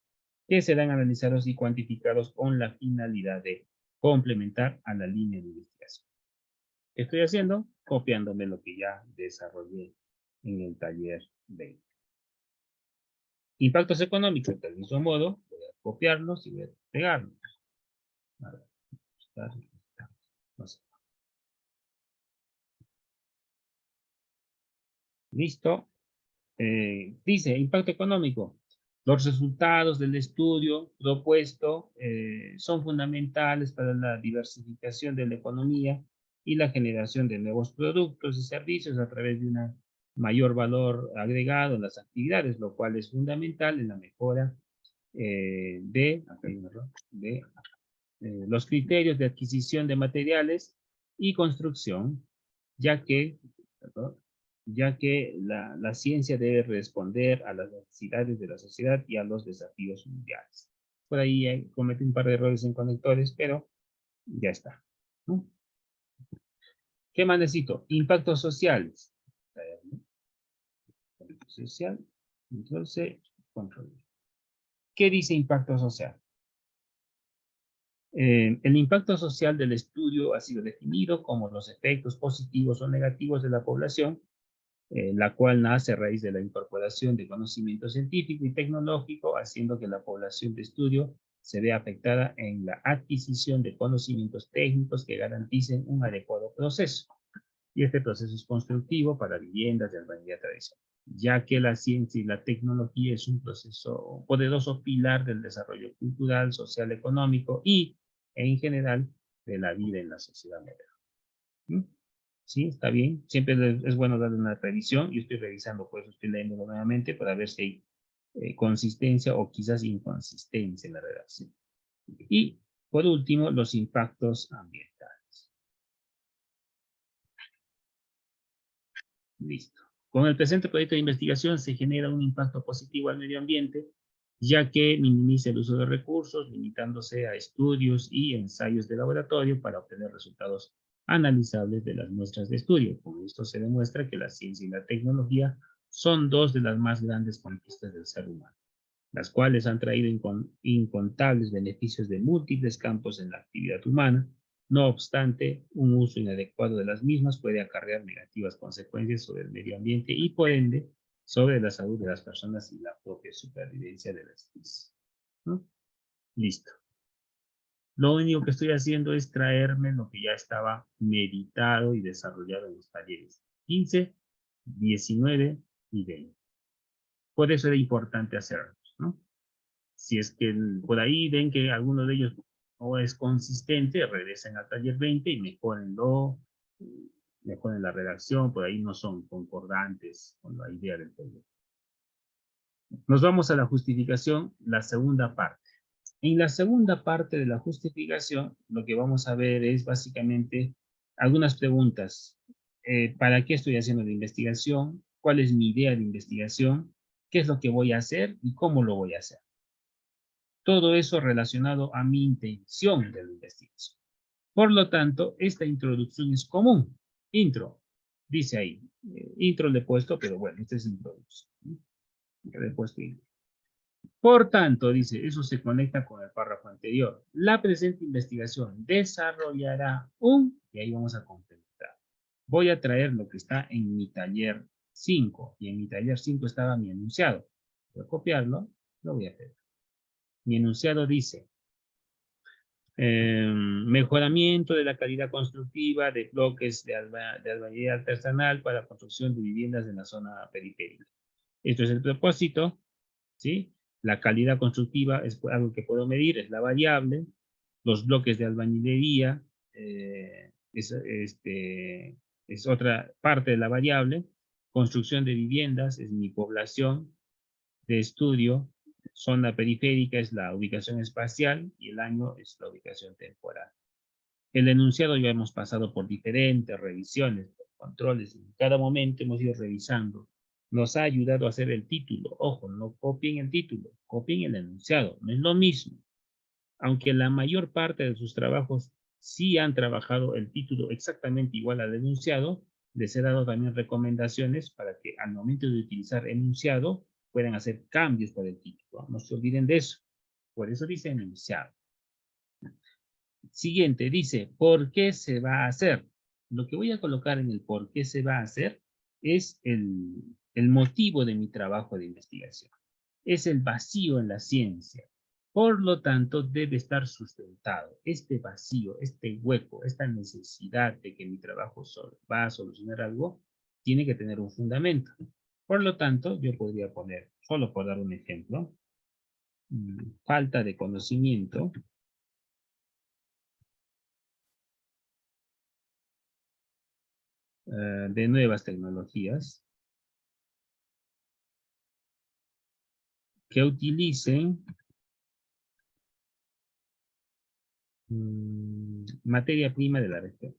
que serán analizados y cuantificados con la finalidad de complementar a la línea de investigación. ¿Qué estoy haciendo? Copiándome lo que ya desarrollé en el taller 20. Impactos económicos, del mismo modo, voy a copiarlos y voy a pegarlos. A ver, no sé. Listo. Dice, impacto económico. Los resultados del estudio propuesto son fundamentales para la diversificación de la economía y la generación de nuevos productos y servicios a través de un mayor valor agregado en las actividades, lo cual es fundamental en la mejora de los criterios de adquisición de materiales y construcción, ya que, perdón, ya que la ciencia debe responder a las necesidades de la sociedad y a los desafíos mundiales. Por ahí cometí un par de errores en conectores, pero ya está, ¿no? ¿Qué más necesito? Impactos sociales. Social, control C, control V. ¿Qué dice impacto social? El impacto social del estudio ha sido definido como los efectos positivos o negativos de la población, la cual nace a raíz de la incorporación de conocimiento científico y tecnológico, haciendo que la población de estudio se vea afectada en la adquisición de conocimientos técnicos que garanticen un adecuado proceso. Y este proceso es constructivo para viviendas de albañilería tradicional, ya que la ciencia y la tecnología es un proceso poderoso pilar del desarrollo cultural, social, económico y, en general, de la vida en la sociedad moderna. ¿Mm? Sí, está bien. Siempre es bueno darle una revisión. Yo estoy revisando, pues estoy leyendo nuevamente para ver si hay consistencia o quizás inconsistencia en la redacción. Y, por último, los impactos ambientales. Listo. Con el presente proyecto de investigación se genera un impacto positivo al medio ambiente, ya que minimiza el uso de recursos, limitándose a estudios y ensayos de laboratorio para obtener resultados analizables de las muestras de estudio. Con esto se demuestra que la ciencia y la tecnología son dos de las más grandes conquistas del ser humano, las cuales han traído incontables beneficios de múltiples campos en la actividad humana. No obstante, un uso inadecuado de las mismas puede acarrear negativas consecuencias sobre el medio ambiente y, por ende, sobre la salud de las personas y la propia supervivencia de la especie. ¿No? Listo. Lo único que estoy haciendo es traerme lo que ya estaba meditado y desarrollado en los talleres 15, 19 y 20. Por eso era importante hacerlo, ¿no? Si es que por ahí ven que alguno de ellos no es consistente, regresen al taller 20 y mejoren la redacción, por ahí no son concordantes con la idea del proyecto. Nos vamos a la justificación, la segunda parte. En la segunda parte de la justificación, lo que vamos a ver es básicamente algunas preguntas. ¿Para qué estoy haciendo la investigación? ¿Cuál es mi idea de investigación? ¿Qué es lo que voy a hacer y cómo lo voy a hacer? Todo eso relacionado a mi intención de la investigación. Por lo tanto, esta introducción es común. Intro, dice ahí. Intro le he puesto, pero bueno, esta es introducción. Le he puesto intro. Por tanto, dice, eso se conecta con el párrafo anterior. La presente investigación desarrollará y ahí vamos a complementar. Voy a traer lo que está en mi taller 5, y en mi taller 5 estaba mi enunciado. Voy a copiarlo, lo voy a hacer. Mi enunciado dice, mejoramiento de la calidad constructiva de bloques de albañilería artesanal para construcción de viviendas en la zona periférica. Esto es el propósito, ¿sí? La calidad constructiva es algo que puedo medir, es la variable. Los bloques de albañilería es otra parte de la variable. Construcción de viviendas es mi población de estudio. Zona periférica es la ubicación espacial y el año es la ubicación temporal. El enunciado ya hemos pasado por diferentes revisiones, controles. En cada momento hemos ido revisando. Nos ha ayudado a hacer el título. Ojo, no copien el título, copien el enunciado. No es lo mismo. Aunque la mayor parte de sus trabajos sí han trabajado el título exactamente igual al enunciado, les he dado también recomendaciones para que al momento de utilizar enunciado puedan hacer cambios para el título. No se olviden de eso. Por eso dice enunciado. Siguiente, dice, ¿por qué se va a hacer? Lo que voy a colocar en el por qué se va a hacer es el motivo de mi trabajo de investigación. Es el vacío en la ciencia. Por lo tanto, debe estar sustentado. Este vacío, este hueco, esta necesidad de que mi trabajo va a solucionar algo, tiene que tener un fundamento. Por lo tanto, yo podría poner, solo por dar un ejemplo, falta de conocimiento de nuevas tecnologías que utilicen materia prima de la región.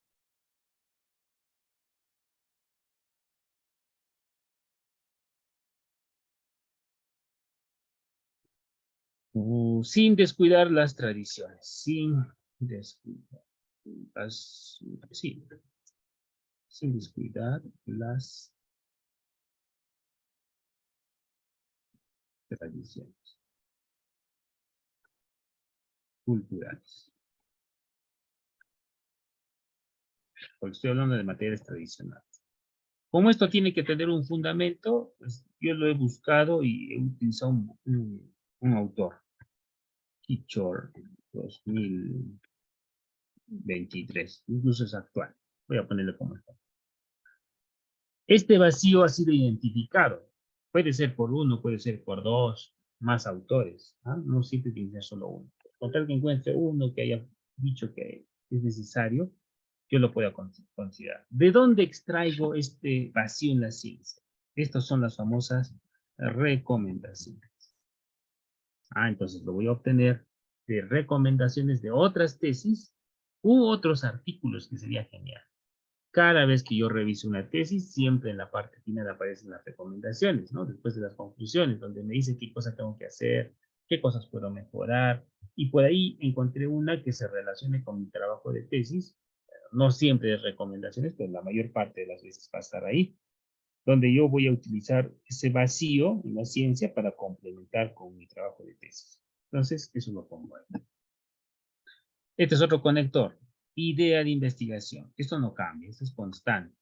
Sin descuidar las tradiciones, sin descuidar las, sí, sin descuidar las tradiciones culturales. Porque estoy hablando de materias tradicionales. Como esto tiene que tener un fundamento, pues yo lo he buscado y he utilizado un autor, Kichor, 2023, incluso es actual. Voy a ponerle como está. Este vacío ha sido identificado. Puede ser por uno, puede ser por dos, más autores. ¿Ah? No siempre tiene que ser solo uno. Con tal que encuentre uno que haya dicho que es necesario, yo lo puedo considerar. ¿De dónde extraigo este vacío en la ciencia? Estas son las famosas recomendaciones. Entonces lo voy a obtener de recomendaciones de otras tesis u otros artículos, que sería genial. Cada vez que yo reviso una tesis, siempre en la parte final aparecen las recomendaciones, ¿no? Después de las conclusiones, donde me dice qué cosas tengo que hacer, qué cosas puedo mejorar, y por ahí encontré una que se relacione con mi trabajo de tesis. No siempre es recomendaciones, pero la mayor parte de las veces va a estar ahí, donde yo voy a utilizar ese vacío en la ciencia para complementar con mi trabajo de tesis. Entonces, eso lo pongo ahí. Este es otro conector. Idea de investigación. Esto no cambia, esto es constante.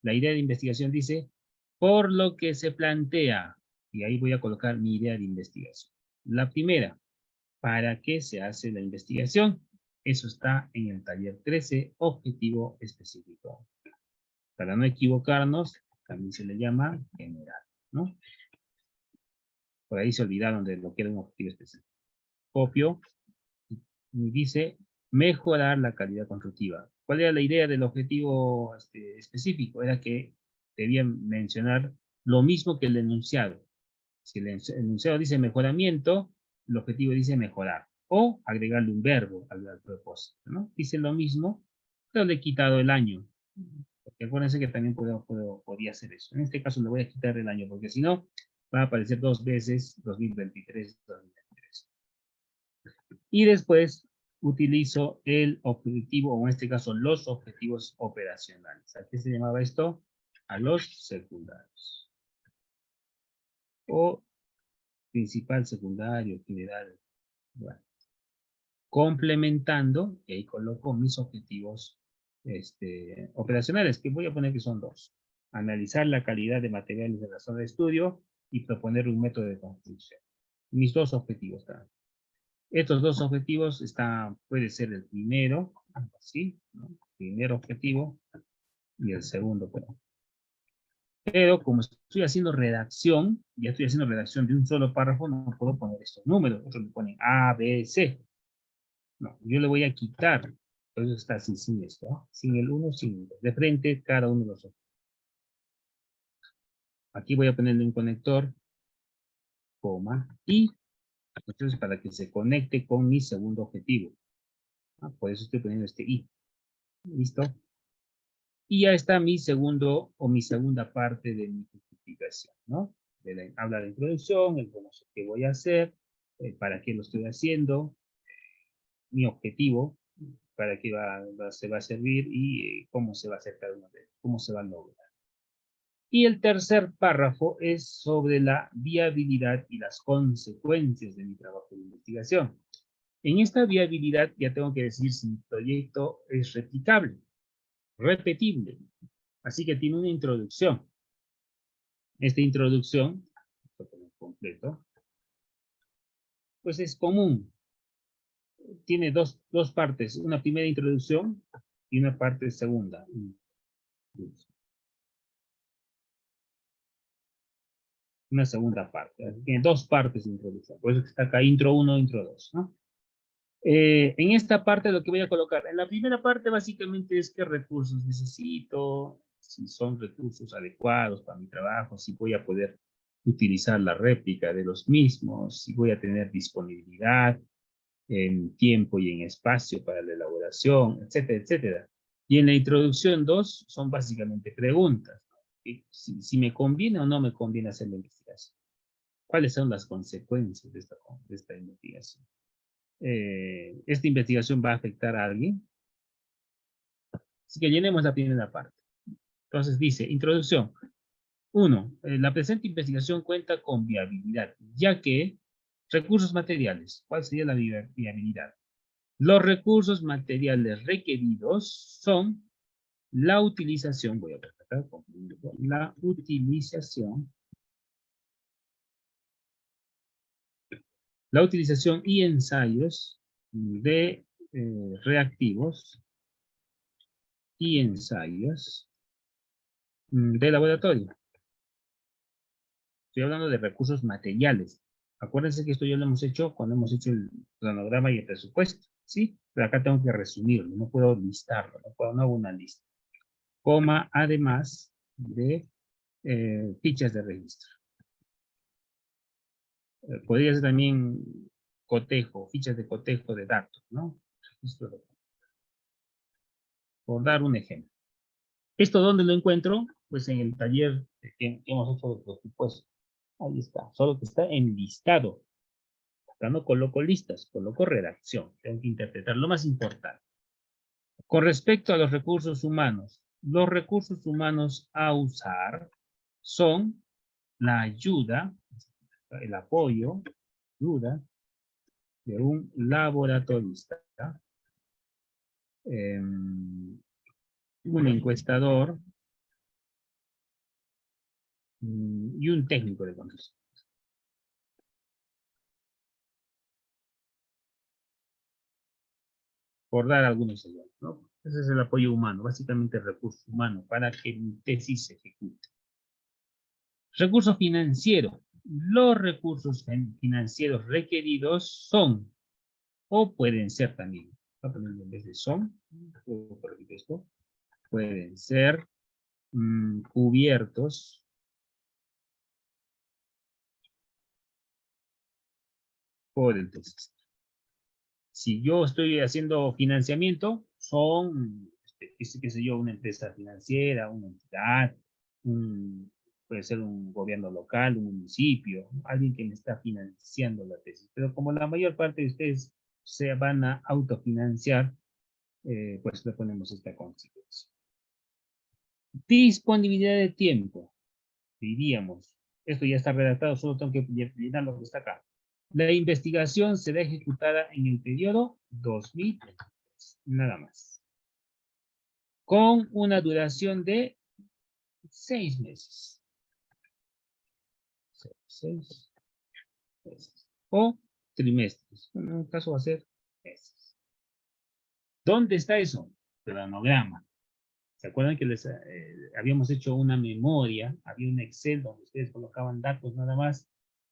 La idea de investigación dice, por lo que se plantea, y ahí voy a colocar mi idea de investigación. La primera, ¿para qué se hace la investigación? Eso está en el taller 13, objetivo específico. Para no equivocarnos, también se le llama general, ¿no? Por ahí se olvidaron de lo que era un objetivo específico. Copio y dice mejorar la calidad constructiva. ¿Cuál era la idea del objetivo específico? Era que debían mencionar lo mismo que el enunciado. Si el enunciado dice mejoramiento, el objetivo dice mejorar. O agregarle un verbo al propósito, ¿no? Dice lo mismo, pero le he quitado el año. Porque acuérdense que también podía hacer eso. En este caso le voy a quitar el año, porque si no, va a aparecer dos veces 2023, 2023. Y después utilizo el objetivo, o en este caso los objetivos operacionales. ¿A qué se llamaba esto? A los secundarios. O principal, secundario, general. Bueno. Complementando, y ahí coloco mis objetivos operacionales, que voy a poner que son dos. Analizar la calidad de materiales de la zona de estudio y proponer un método de construcción. Mis dos objetivos también. Estos dos objetivos puede ser el primero, así, ¿no? Primer objetivo y el segundo. Pero como estoy haciendo redacción, ya estoy haciendo redacción de un solo párrafo, no puedo poner estos números. Otros le ponen A, B, C. No, yo le voy a quitar. Por eso está así, sin esto, ¿no? Sin el 1, sin el 2. De frente, cada uno de los otros. Aquí voy a ponerle un conector, coma, y entonces para que se conecte con mi segundo objetivo. Por eso estoy poniendo este I. ¿Listo? Y ya está mi segundo o mi segunda parte de mi justificación, ¿no? Habla de introducción, el cómo qué voy a hacer, para qué lo estoy haciendo, mi objetivo, para qué se va a servir y cómo se va a hacer cada uno de ellos, cómo se va a lograr. Y el tercer párrafo es sobre la viabilidad y las consecuencias de mi trabajo de investigación. En esta viabilidad ya tengo que decir si mi proyecto es replicable, repetible. Así que tiene una introducción. Esta introducción, completo, pues es común. Tiene dos partes, una primera introducción y una parte segunda. Una segunda parte. Tiene dos partes de introducción. Por eso está acá intro 1, intro 2, ¿no? En esta parte lo que voy a colocar, en la primera parte básicamente es qué recursos necesito, si son recursos adecuados para mi trabajo, si voy a poder utilizar la réplica de los mismos, si voy a tener disponibilidad en tiempo y en espacio para la elaboración, etcétera, etcétera. Y en la introducción 2 son básicamente preguntas. Si me conviene o no me conviene hacer la investigación. ¿Cuáles son las consecuencias de esta investigación? ¿Esta investigación va a afectar a alguien? Así que llenemos la primera parte. Entonces dice, introducción. 1. La presente investigación cuenta con viabilidad, ya que recursos materiales. ¿Cuál sería la viabilidad? Los recursos materiales requeridos son la utilización, voy a tratar la utilización y ensayos de reactivos y ensayos de laboratorio. Estoy hablando de recursos materiales. Acuérdense que esto ya lo hemos hecho cuando hemos hecho el cronograma y el presupuesto, ¿sí? Pero acá tengo que resumirlo, no puedo listarlo, no hago una lista. Coma, además de fichas de registro. Podría ser también cotejo, fichas de cotejo de datos, ¿no? Registro de... Por dar un ejemplo. ¿Esto dónde lo encuentro? Pues en el taller que hemos hecho de presupuesto. Ahí está, solo que está en listado. Acá no coloco listas, coloco redacción. Tengo que interpretar lo más importante. Con respecto a los recursos humanos a usar son la ayuda, el apoyo, ayuda de un laboratorista, un encuestador y un técnico de control. Por dar algunos ejemplos, ¿no? Ese es el apoyo humano, básicamente el recurso humano para que mi tesis se ejecute. Recurso financiero. Los recursos financieros requeridos son, o pueden ser también, en vez de son, esto, pueden ser cubiertos por el tesis. Si yo estoy haciendo financiamiento, son, qué sé yo, una empresa financiera, una entidad, puede ser un gobierno local, un municipio, alguien que me está financiando la tesis. Pero como la mayor parte de ustedes se van a autofinanciar, pues le ponemos esta consecuencia. Disponibilidad de tiempo, diríamos. Esto ya está redactado, solo tengo que llenar lo que está acá. La investigación será ejecutada en el periodo 2023, nada más. Con una duración de 6 meses. 6 meses. O trimestres. En un caso va a ser meses. ¿Dónde está eso? Cronograma. ¿Se acuerdan que les habíamos hecho una memoria? Había un Excel donde ustedes colocaban datos nada más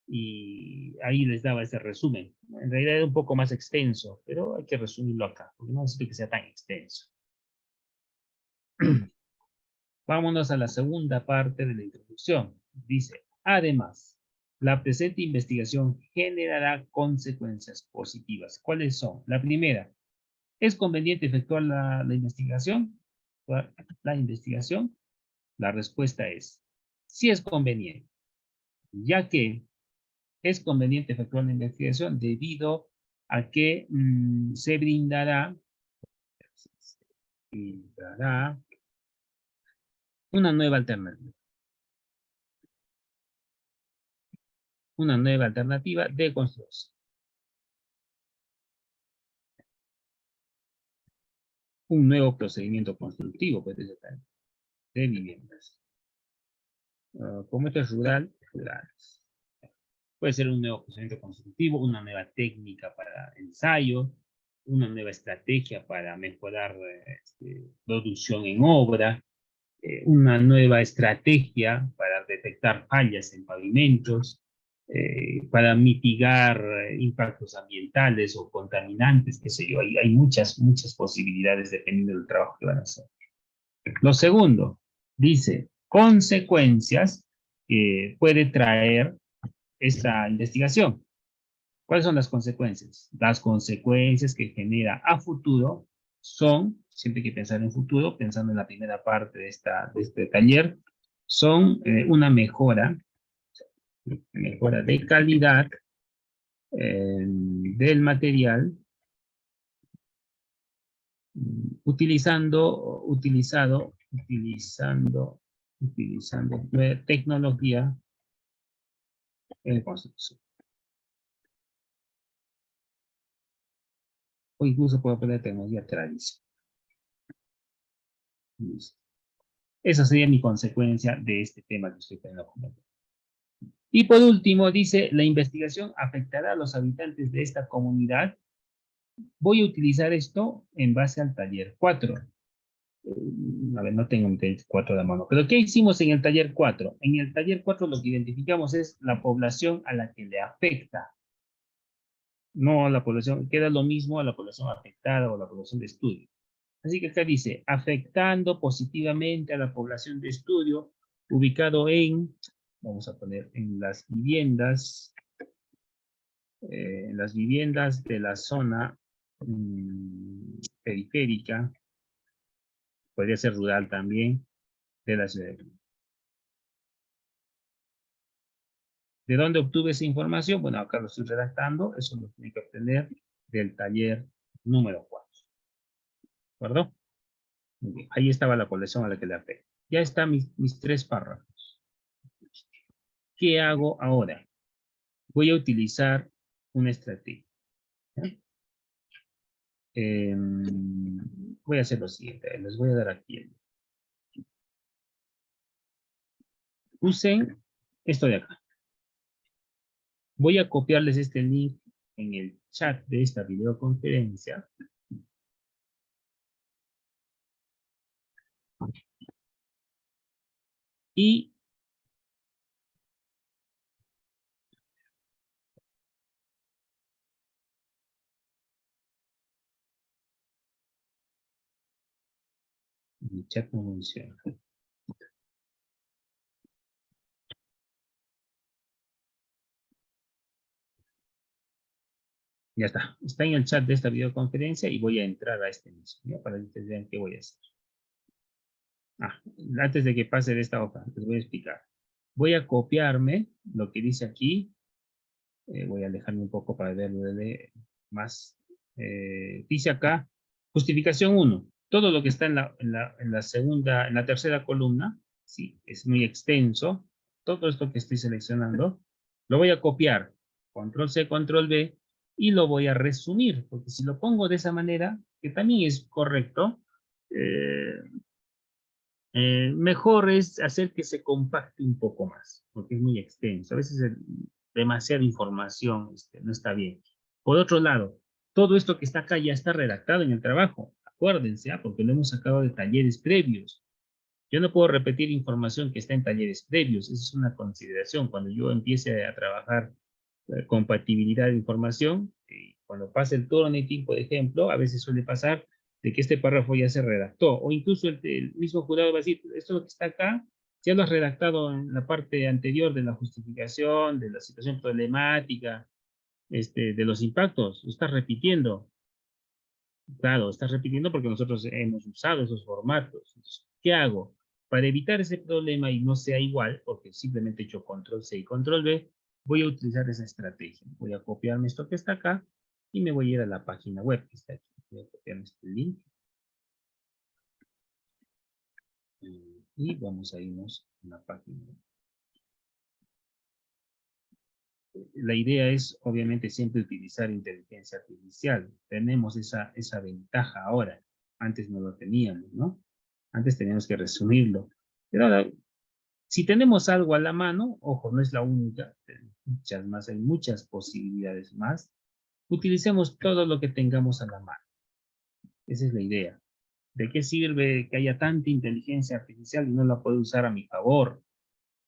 y ahí les daba ese resumen. En realidad era un poco más extenso, pero hay que resumirlo acá, porque no necesito que sea tan extenso. Vámonos a la segunda parte de la introducción. Dice, además, la presente investigación generará consecuencias positivas. ¿Cuáles son? La primera, ¿es conveniente efectuar la investigación? La investigación. La respuesta es, sí es conveniente, ya que es conveniente efectuar la investigación debido a que se brindará una nueva alternativa. Una nueva alternativa de construcción. Un nuevo procedimiento constructivo puede ser de viviendas. Como esto es rural, rurales. Puede ser un nuevo procedimiento constructivo, una nueva técnica para ensayo, una nueva estrategia para mejorar producción en obra, una nueva estrategia para detectar fallas en pavimentos, para mitigar impactos ambientales o contaminantes, qué sé yo. Hay muchas posibilidades dependiendo del trabajo que van a hacer. Lo segundo, dice, consecuencias que puede traer esta investigación. ¿Cuáles son las consecuencias? Las consecuencias que genera a futuro son, siempre hay que pensar en futuro, pensando en la primera parte de este taller, son una mejora mejora de calidad del material utilizando tecnología en construcción. O incluso puedo poner tecnología tradicional. Listo. Esa sería mi consecuencia de este tema que estoy teniendo. Y por último, dice, la investigación afectará a los habitantes de esta comunidad. Voy a utilizar esto en base al taller 4. A ver, no tengo un taller 4 de la mano. Pero ¿qué hicimos en el taller 4? En el taller 4 lo que identificamos es la población a la que le afecta. No a la población, queda lo mismo a la población afectada o a la población de estudio. Así que acá dice, afectando positivamente a la población de estudio, ubicado en, vamos a poner, en las viviendas de la zona periférica, podría ser rural también, de la ciudad. ¿De dónde obtuve esa información? Bueno, acá lo estoy redactando, eso lo tiene que obtener del taller número 4. ¿De acuerdo? Muy bien. Ahí estaba la población a la que le afecta. Ya están mis 3 párrafos. ¿Qué hago ahora? Voy a utilizar una estrategia. Voy a hacer lo siguiente, les voy a dar aquí. Usen esto de acá. Voy a copiarles este link en el chat de esta videoconferencia. Y mi chat no funciona. Ya está. Está en el chat de esta videoconferencia y voy a entrar a este mismo, ¿ya? Para que ustedes vean qué voy a hacer. Antes de que pase de esta hoja, les voy a explicar. Voy a copiarme lo que dice aquí. Voy a alejarme un poco para verlo más. Dice acá, justificación 1. Todo lo que está en la tercera columna, sí, es muy extenso. Todo esto que estoy seleccionando, lo voy a copiar. Control C, Control V, y lo voy a resumir, porque si lo pongo de esa manera, que también es correcto, mejor es hacer que se compacte un poco más, porque es muy extenso. A veces demasiada información no está bien. Por otro lado, todo esto que está acá ya está redactado en el trabajo. Acuérdense, porque lo hemos sacado de talleres previos. Yo no puedo repetir información que está en talleres previos. Esa es una consideración. Cuando yo empiece a trabajar compatibilidad de información, cuando pase el Turnitin, por ejemplo, a veces suele pasar de que este párrafo ya se redactó, o incluso el mismo jurado va a decir, esto lo que está acá, ya lo has redactado en la parte anterior de la justificación, de la situación problemática, de los impactos, lo estás repitiendo. Claro, estás repitiendo porque nosotros hemos usado esos formatos. Entonces, ¿qué hago? Para evitar ese problema y no sea igual, porque simplemente he hecho control C y control V, voy a utilizar esa estrategia. Voy a copiarme esto que está acá y me voy a ir a la página web que está aquí. Voy a copiarme este link. Y vamos a irnos a la página web. La idea es, obviamente, siempre utilizar inteligencia artificial. Tenemos esa ventaja ahora. Antes no lo teníamos, ¿no? Antes teníamos que resumirlo. Pero ahora, si tenemos algo a la mano, ojo, no es la única, muchas más, hay muchas posibilidades más. Utilicemos todo lo que tengamos a la mano. Esa es la idea. ¿De qué sirve que haya tanta inteligencia artificial y no la puedo usar a mi favor?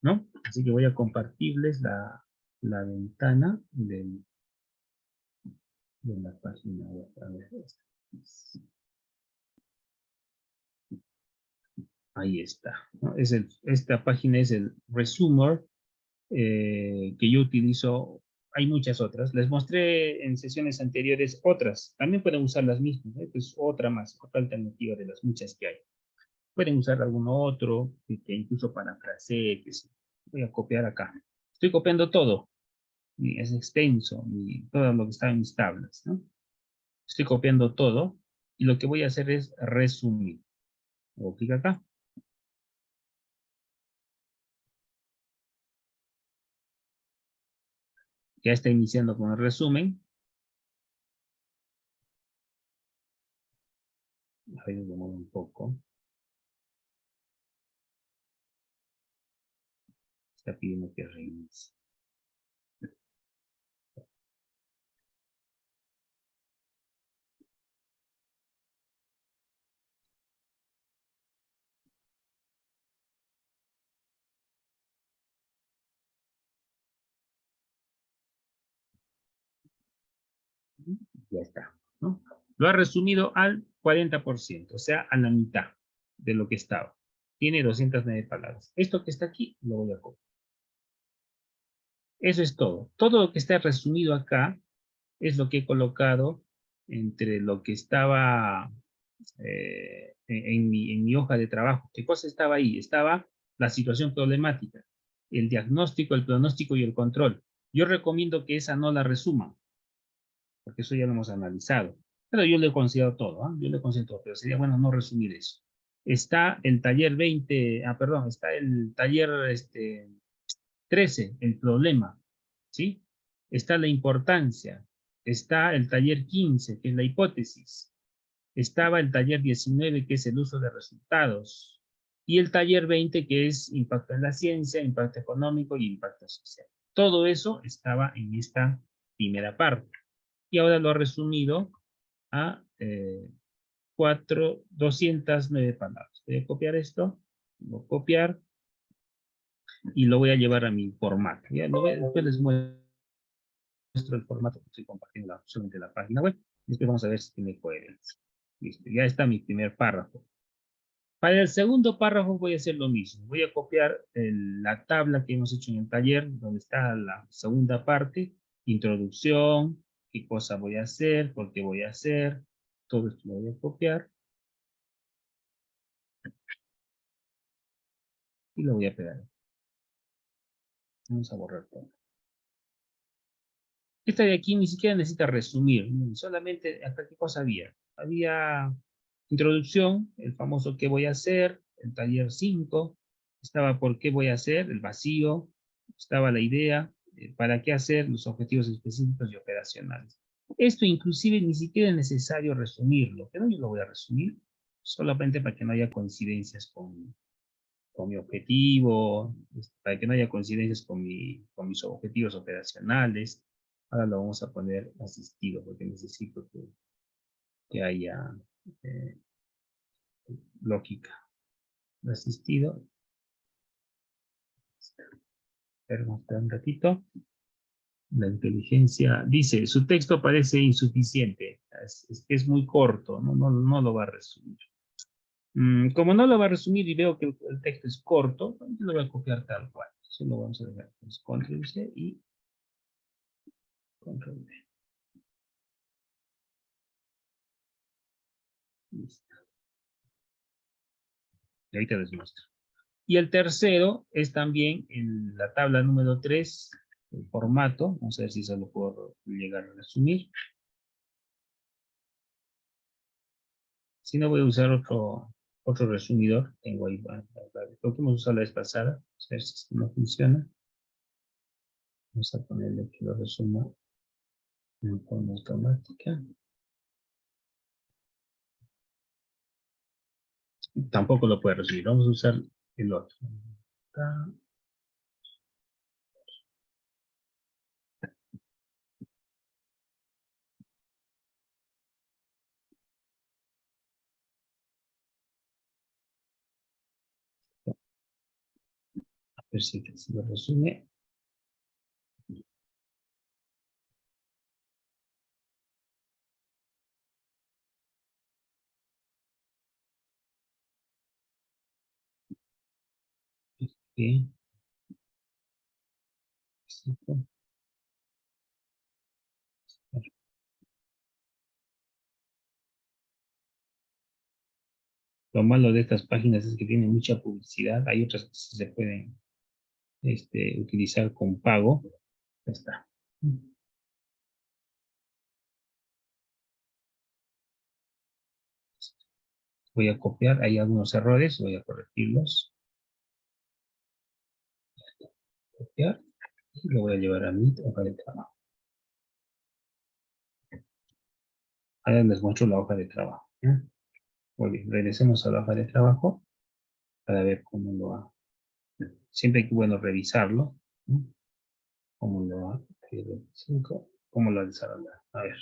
¿No? Así que voy a compartirles la ventana de la página web. A ver, ahí está, ¿no? Esta página es el Resumer que yo utilizo. Hay muchas otras. Les mostré en sesiones anteriores otras. También pueden usar las mismas. Es otra más, otra alternativa de las muchas que hay. Pueden usar alguno otro, que incluso parafrasee, que voy a copiar acá. Estoy copiando todo. Es extenso, todo lo que está en mis tablas, ¿no? Estoy copiando todo y lo que voy a hacer es resumir. Hago clic acá. Ya está iniciando con el resumen. A ver, lo muevo un poco. Está pidiendo que reinicie. Ya está, ¿no? Lo ha resumido al 40%, o sea, a la mitad de lo que estaba. Tiene 209 palabras. Esto que está aquí lo voy a copiar. Eso es todo. Todo lo que está resumido acá es lo que he colocado entre lo que estaba en mi hoja de trabajo. ¿Qué cosa estaba ahí? Estaba la situación problemática, el diagnóstico, el pronóstico y el control. Yo recomiendo que esa no la resuman, porque eso ya lo hemos analizado. Pero yo le he considerado todo, ¿eh? Yo le he considerado todo, pero sería bueno no resumir eso. Está el taller 20, perdón, está el taller 13, el problema, ¿sí? Está la importancia, está el taller 15, que es la hipótesis, estaba el taller 19, que es el uso de resultados, y el taller 20, que es impacto en la ciencia, impacto económico y impacto social. Todo eso estaba en esta primera parte. Y ahora lo ha resumido a 209 palabras. Voy a copiar esto, voy a copiar y lo voy a llevar a mi formato. ¿Ya? Después les muestro el formato que estoy compartiendo solamente la página web. Después vamos a ver si tiene coherencia. Listo, ya está mi primer párrafo. Para el segundo párrafo voy a hacer lo mismo. Voy a copiar la tabla que hemos hecho en el taller, donde está la segunda parte, introducción, qué cosa voy a hacer, por qué voy a hacer, todo esto lo voy a copiar y lo voy a pegar. Vamos a borrar todo. Esta de aquí ni siquiera necesita resumir, solamente hasta qué cosa había. Había introducción, el famoso qué voy a hacer, el taller 5, estaba por qué voy a hacer, el vacío, estaba la idea, para qué hacer, los objetivos específicos y operacionales. Esto inclusive ni siquiera es necesario resumirlo, pero yo lo voy a resumir solamente para que no haya coincidencias con mi objetivo, para que no haya coincidencias con mis objetivos operacionales. Ahora lo vamos a poner asistido porque necesito que haya eh, lógica. Asistido. Espera un ratito. La inteligencia dice, su texto parece insuficiente. Es que es muy corto, no lo va a resumir. Como no lo va a resumir y veo que el texto es corto, yo lo voy a copiar tal cual. Solo vamos a dejar control C y control V. Listo. Y ahorita les muestro. Y el tercero es también en la tabla número 3, el formato. Vamos a ver si se lo puedo llegar a resumir. Si no, voy a usar otro resumidor. Tengo ahí, lo que hemos usado la vez pasada. Vamos a ver si no funciona. Vamos a ponerle que lo resuma en forma automática. Tampoco lo puede resumir. Vamos a usar el otro. Acá. A ver si lo resume. Bien. Lo malo de estas páginas es que tienen mucha publicidad. Hay otras que sí se pueden utilizar con pago. Ya está. Voy a copiar, hay algunos errores, voy a corregirlos. Copiar y lo voy a llevar a mi hoja de trabajo. Ahora les muestro la hoja de trabajo. ¿Ya? Muy bien, regresemos a la hoja de trabajo para ver cómo lo ha. Siempre hay que, bueno, revisarlo. ¿No? Cómo lo ha. Cómo lo ha desarrollado. A ver.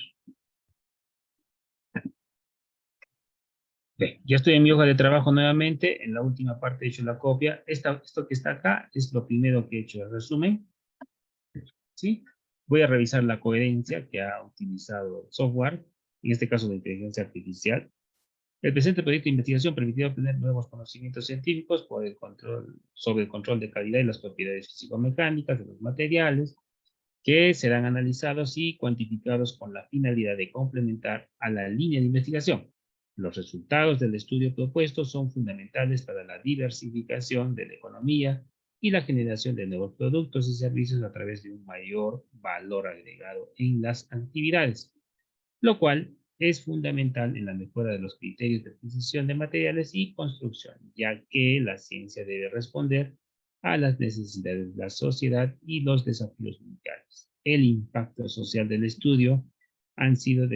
Bien, ya estoy en mi hoja de trabajo nuevamente. En la última parte he hecho la copia. Esto que está acá es lo primero que he hecho el resumen. ¿Sí? Voy a revisar la coherencia que ha utilizado el software, en este caso de inteligencia artificial. El presente proyecto de investigación permitirá obtener nuevos conocimientos científicos sobre el control de calidad y las propiedades físico-mecánicas de los materiales, que serán analizados y cuantificados con la finalidad de complementar a la línea de investigación. Los resultados del estudio propuesto son fundamentales para la diversificación de la economía y la generación de nuevos productos y servicios a través de un mayor valor agregado en las actividades, lo cual es fundamental en la mejora de los criterios de adquisición de materiales y construcción, ya que la ciencia debe responder a las necesidades de la sociedad y los desafíos mundiales. El impacto social del estudio ha sido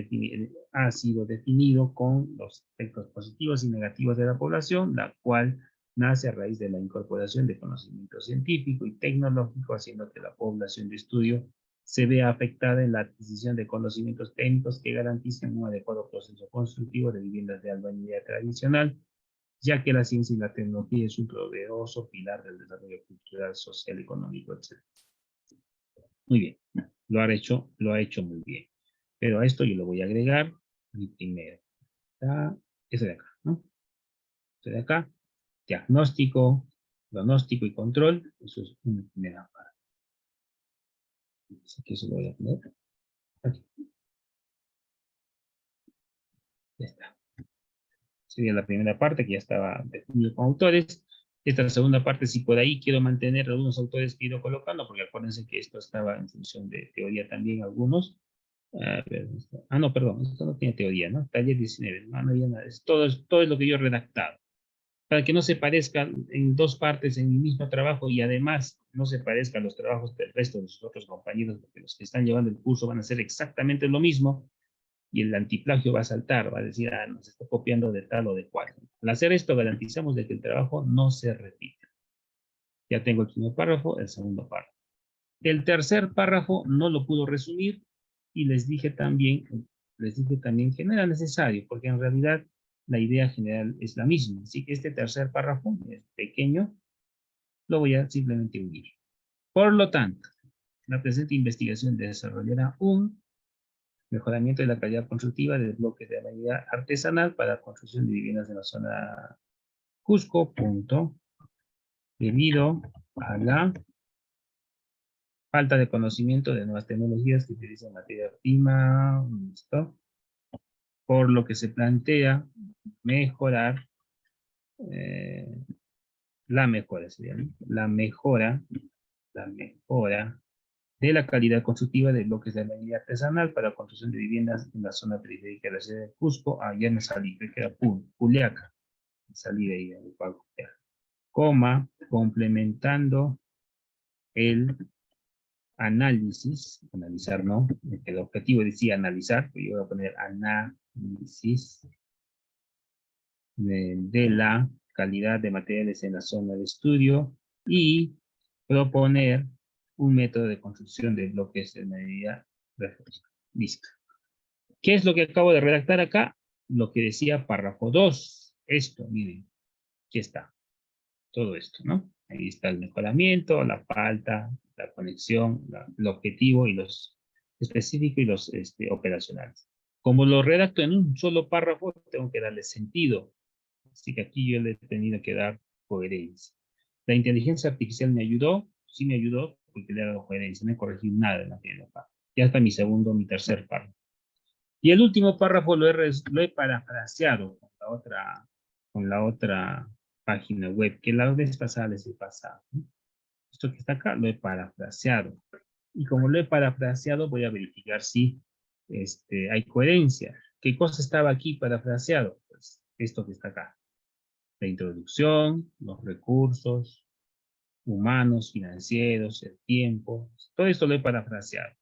definido con los efectos positivos y negativos de la población, la cual nace a raíz de la incorporación de conocimiento científico y tecnológico, haciendo que la población de estudio se ve afectada en la adquisición de conocimientos técnicos que garanticen un adecuado proceso constructivo de viviendas de albañilería tradicional, ya que la ciencia y la tecnología es un poderoso pilar del desarrollo cultural, social, económico, etc. Muy bien, lo ha hecho muy bien. Pero a esto yo lo voy a agregar mi primero. Ese de acá, ¿no? Ese de acá, diagnóstico, pronóstico y control. Eso es una primera parte. Así que eso lo voy a poner aquí. Ya está. Sería la primera parte que ya estaba definido con autores. Esta segunda parte, si por ahí quiero mantener algunos autores que he ido colocando, porque acuérdense que esto estaba en función de teoría también algunos. No, perdón, esto no tiene teoría, ¿no? Taller 19, no había nada. Todo es lo que yo he redactado. Para que no se parezcan en dos partes en mi mismo trabajo y además no se parezcan los trabajos del resto de sus otros compañeros, porque los que están llevando el curso van a hacer exactamente lo mismo y el antiplagio va a saltar, va a decir, nos está copiando de tal o de cual. Al hacer esto garantizamos de que el trabajo no se repite. Ya tengo el primer párrafo, el segundo párrafo. El tercer párrafo no lo pudo resumir y les dije también que no era necesario, porque en realidad la idea general es la misma. Así que este tercer párrafo, es pequeño, lo voy a simplemente unir. Por lo tanto, la presente investigación desarrollará un mejoramiento de la calidad constructiva de bloques de albañilería artesanal para la construcción de viviendas en la zona Cusco, punto, debido a la falta de conocimiento de nuevas tecnologías que utilizan materia prima, ¿listo? Por lo que se plantea mejorar, la mejora sería, ¿no? la mejora de la calidad constructiva de bloques de albañilería artesanal para la construcción de viviendas en la zona periférica de la ciudad de Cusco. Ya me salí, creo que era Juliaca. Salí de ahí, coma, complementando el análisis, analizar, ¿no? El objetivo decía analizar, pero yo voy a poner análisis de la calidad de materiales en la zona de estudio y proponer un método de construcción de bloques de medida referencia. Listo. ¿Qué es lo que acabo de redactar acá? Lo que decía párrafo 2. Esto, miren, aquí está. Todo esto, ¿no? Ahí está el mejoramiento, la falta, la conexión, el objetivo y los específicos y los operacionales. Como lo redacto en un solo párrafo, tengo que darle sentido. Así que aquí yo le he tenido que dar coherencia. La inteligencia artificial me ayudó, sí me ayudó, porque le he dado coherencia, no he corregido nada en la primera parte. Ya está mi tercer párrafo. Y el último párrafo lo he parafraseado con la otra página web, que la vez pasada les he pasado, ¿no? Esto que está acá lo he parafraseado. Y como lo he parafraseado, voy a verificar si hay coherencia. ¿Qué cosa estaba aquí parafraseado? Pues esto que está acá. La introducción, los recursos humanos, financieros, el tiempo. Todo esto lo he parafraseado.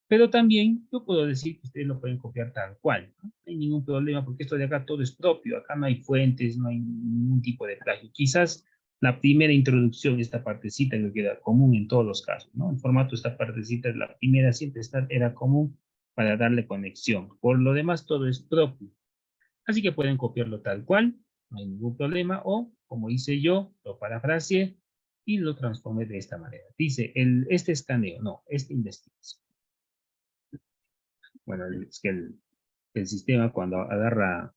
Pero también yo puedo decir que ustedes lo pueden copiar tal cual. No hay ningún problema porque esto de acá todo es propio. Acá no hay fuentes, no hay ningún tipo de plagio. Quizás la primera introducción, esta partecita que queda común en todos los casos, ¿no? El formato de esta partecita, la primera siempre era común para darle conexión. Por lo demás, todo es propio. Así que pueden copiarlo tal cual, no hay ningún problema. O, como hice yo, lo parafraseé y lo transformé de esta manera. Dice, este escaneo, no, esta investigación. Bueno, es que el sistema cuando agarra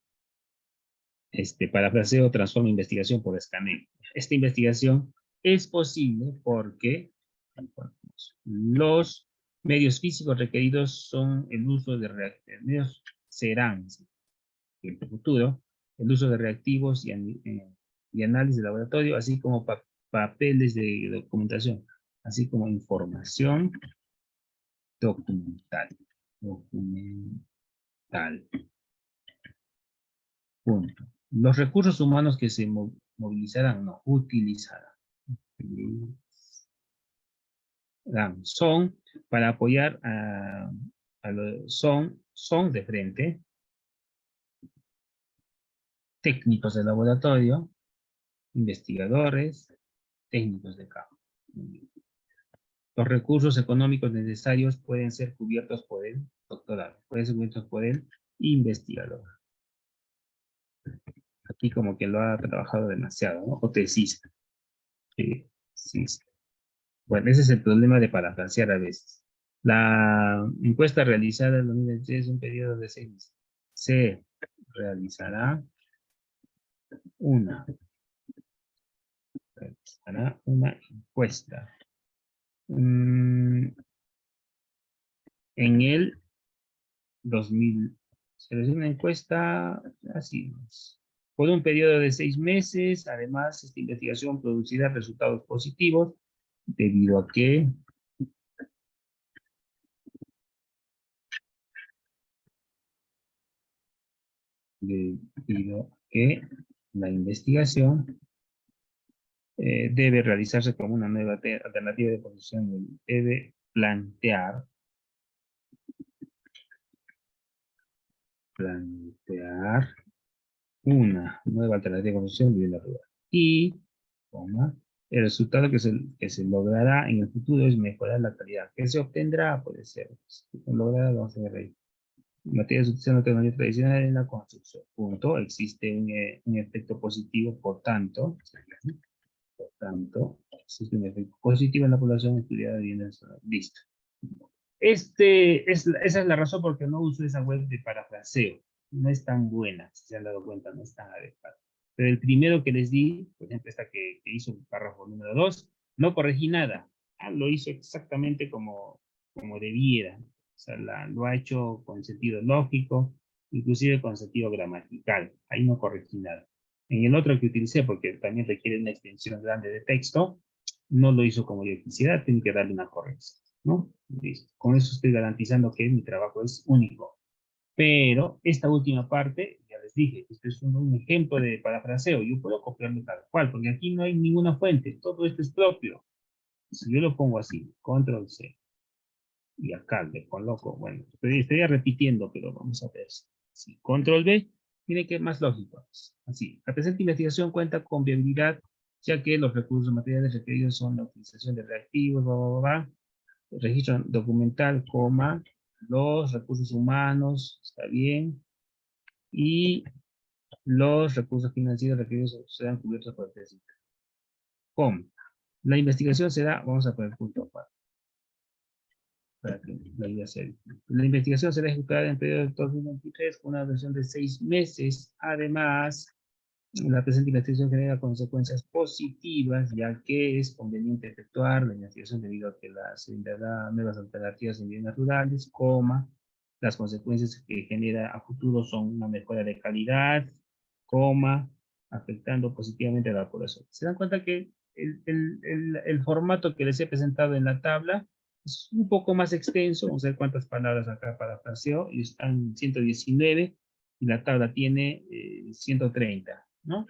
parafraseo transforma investigación por escaneo. Esta investigación es posible porque los medios físicos requeridos son el uso de reactivos, serán en el futuro el uso de reactivos y análisis de laboratorio, así como papeles de documentación, así como información documental. Documental. Punto. Los recursos humanos que se movilizarán, no, utilizarán. Son para apoyar son de frente, técnicos de laboratorio, investigadores, técnicos de campo. Los recursos económicos necesarios pueden ser cubiertos por el doctorado, pueden ser cubiertos por el investigador. Aquí como que lo ha trabajado demasiado, ¿no? O tesista. Tesista. Bueno, ese es el problema de parafrasear a veces. La encuesta realizada en 2023 es un periodo de 6 meses. Se realizará una, encuesta. En el 2000, se realiza una encuesta, así es, por un periodo de 6 meses. Además, esta investigación producirá resultados positivos debido a que la investigación debe realizarse como una nueva alternativa de posición. Debe plantear una nueva alternativa de posición de vivienda rural. Y, el resultado que se logrará en el futuro es mejorar la calidad. ¿Qué se obtendrá? Puede ser, lograr, vamos a ver ahí. Materias utilizando tecnología tradicional en la construcción. Punto. Existe un efecto positivo, por tanto, existe un efecto positivo en la población estudiada de bienes. Listo. Esa es la razón por la que no uso esa web de parafraseo. No es tan buena, si se han dado cuenta, no es tan adecuada. Pero el primero que les di, por ejemplo, esta que hizo el párrafo número 2, no corregí nada. Lo hizo exactamente como debiera. O sea, lo ha hecho con sentido lógico, inclusive con sentido gramatical. Ahí no corregí nada. En el otro que utilicé, porque también requiere una extensión grande de texto, no lo hizo como yo quisiera, tengo que darle una corrección, ¿no? Listo. Con eso estoy garantizando que mi trabajo es único. Pero esta última parte, ya les dije, esto es un ejemplo de parafraseo. Yo puedo copiarlo tal cual, porque aquí no hay ninguna fuente. Todo esto es propio. Si yo lo pongo así, control C, y acá le coloco, bueno, estaría repitiendo, pero vamos a ver. Si control V, tiene que ser más lógico. Así, la presente investigación cuenta con viabilidad, ya que los recursos materiales requeridos son la utilización de reactivos, registro documental, los recursos humanos, está bien, y los recursos financieros requeridos serán cubiertos por el TESIC. La investigación será, vamos a poner punto para que la idea sea. La investigación será ejecutada en el periodo de 2023 con una duración de 6 meses. Además, la presente investigación genera consecuencias positivas, ya que es conveniente efectuar la investigación debido a que se brindará nuevas alternativas en bienes rurales, las consecuencias que genera a futuro son una mejora de calidad, afectando positivamente a la población. ¿Se dan cuenta que el formato que les he presentado en la tabla es un poco más extenso. Vamos a ver cuántas palabras acá parafraseo, y están 119, y la tabla tiene 130, ¿no?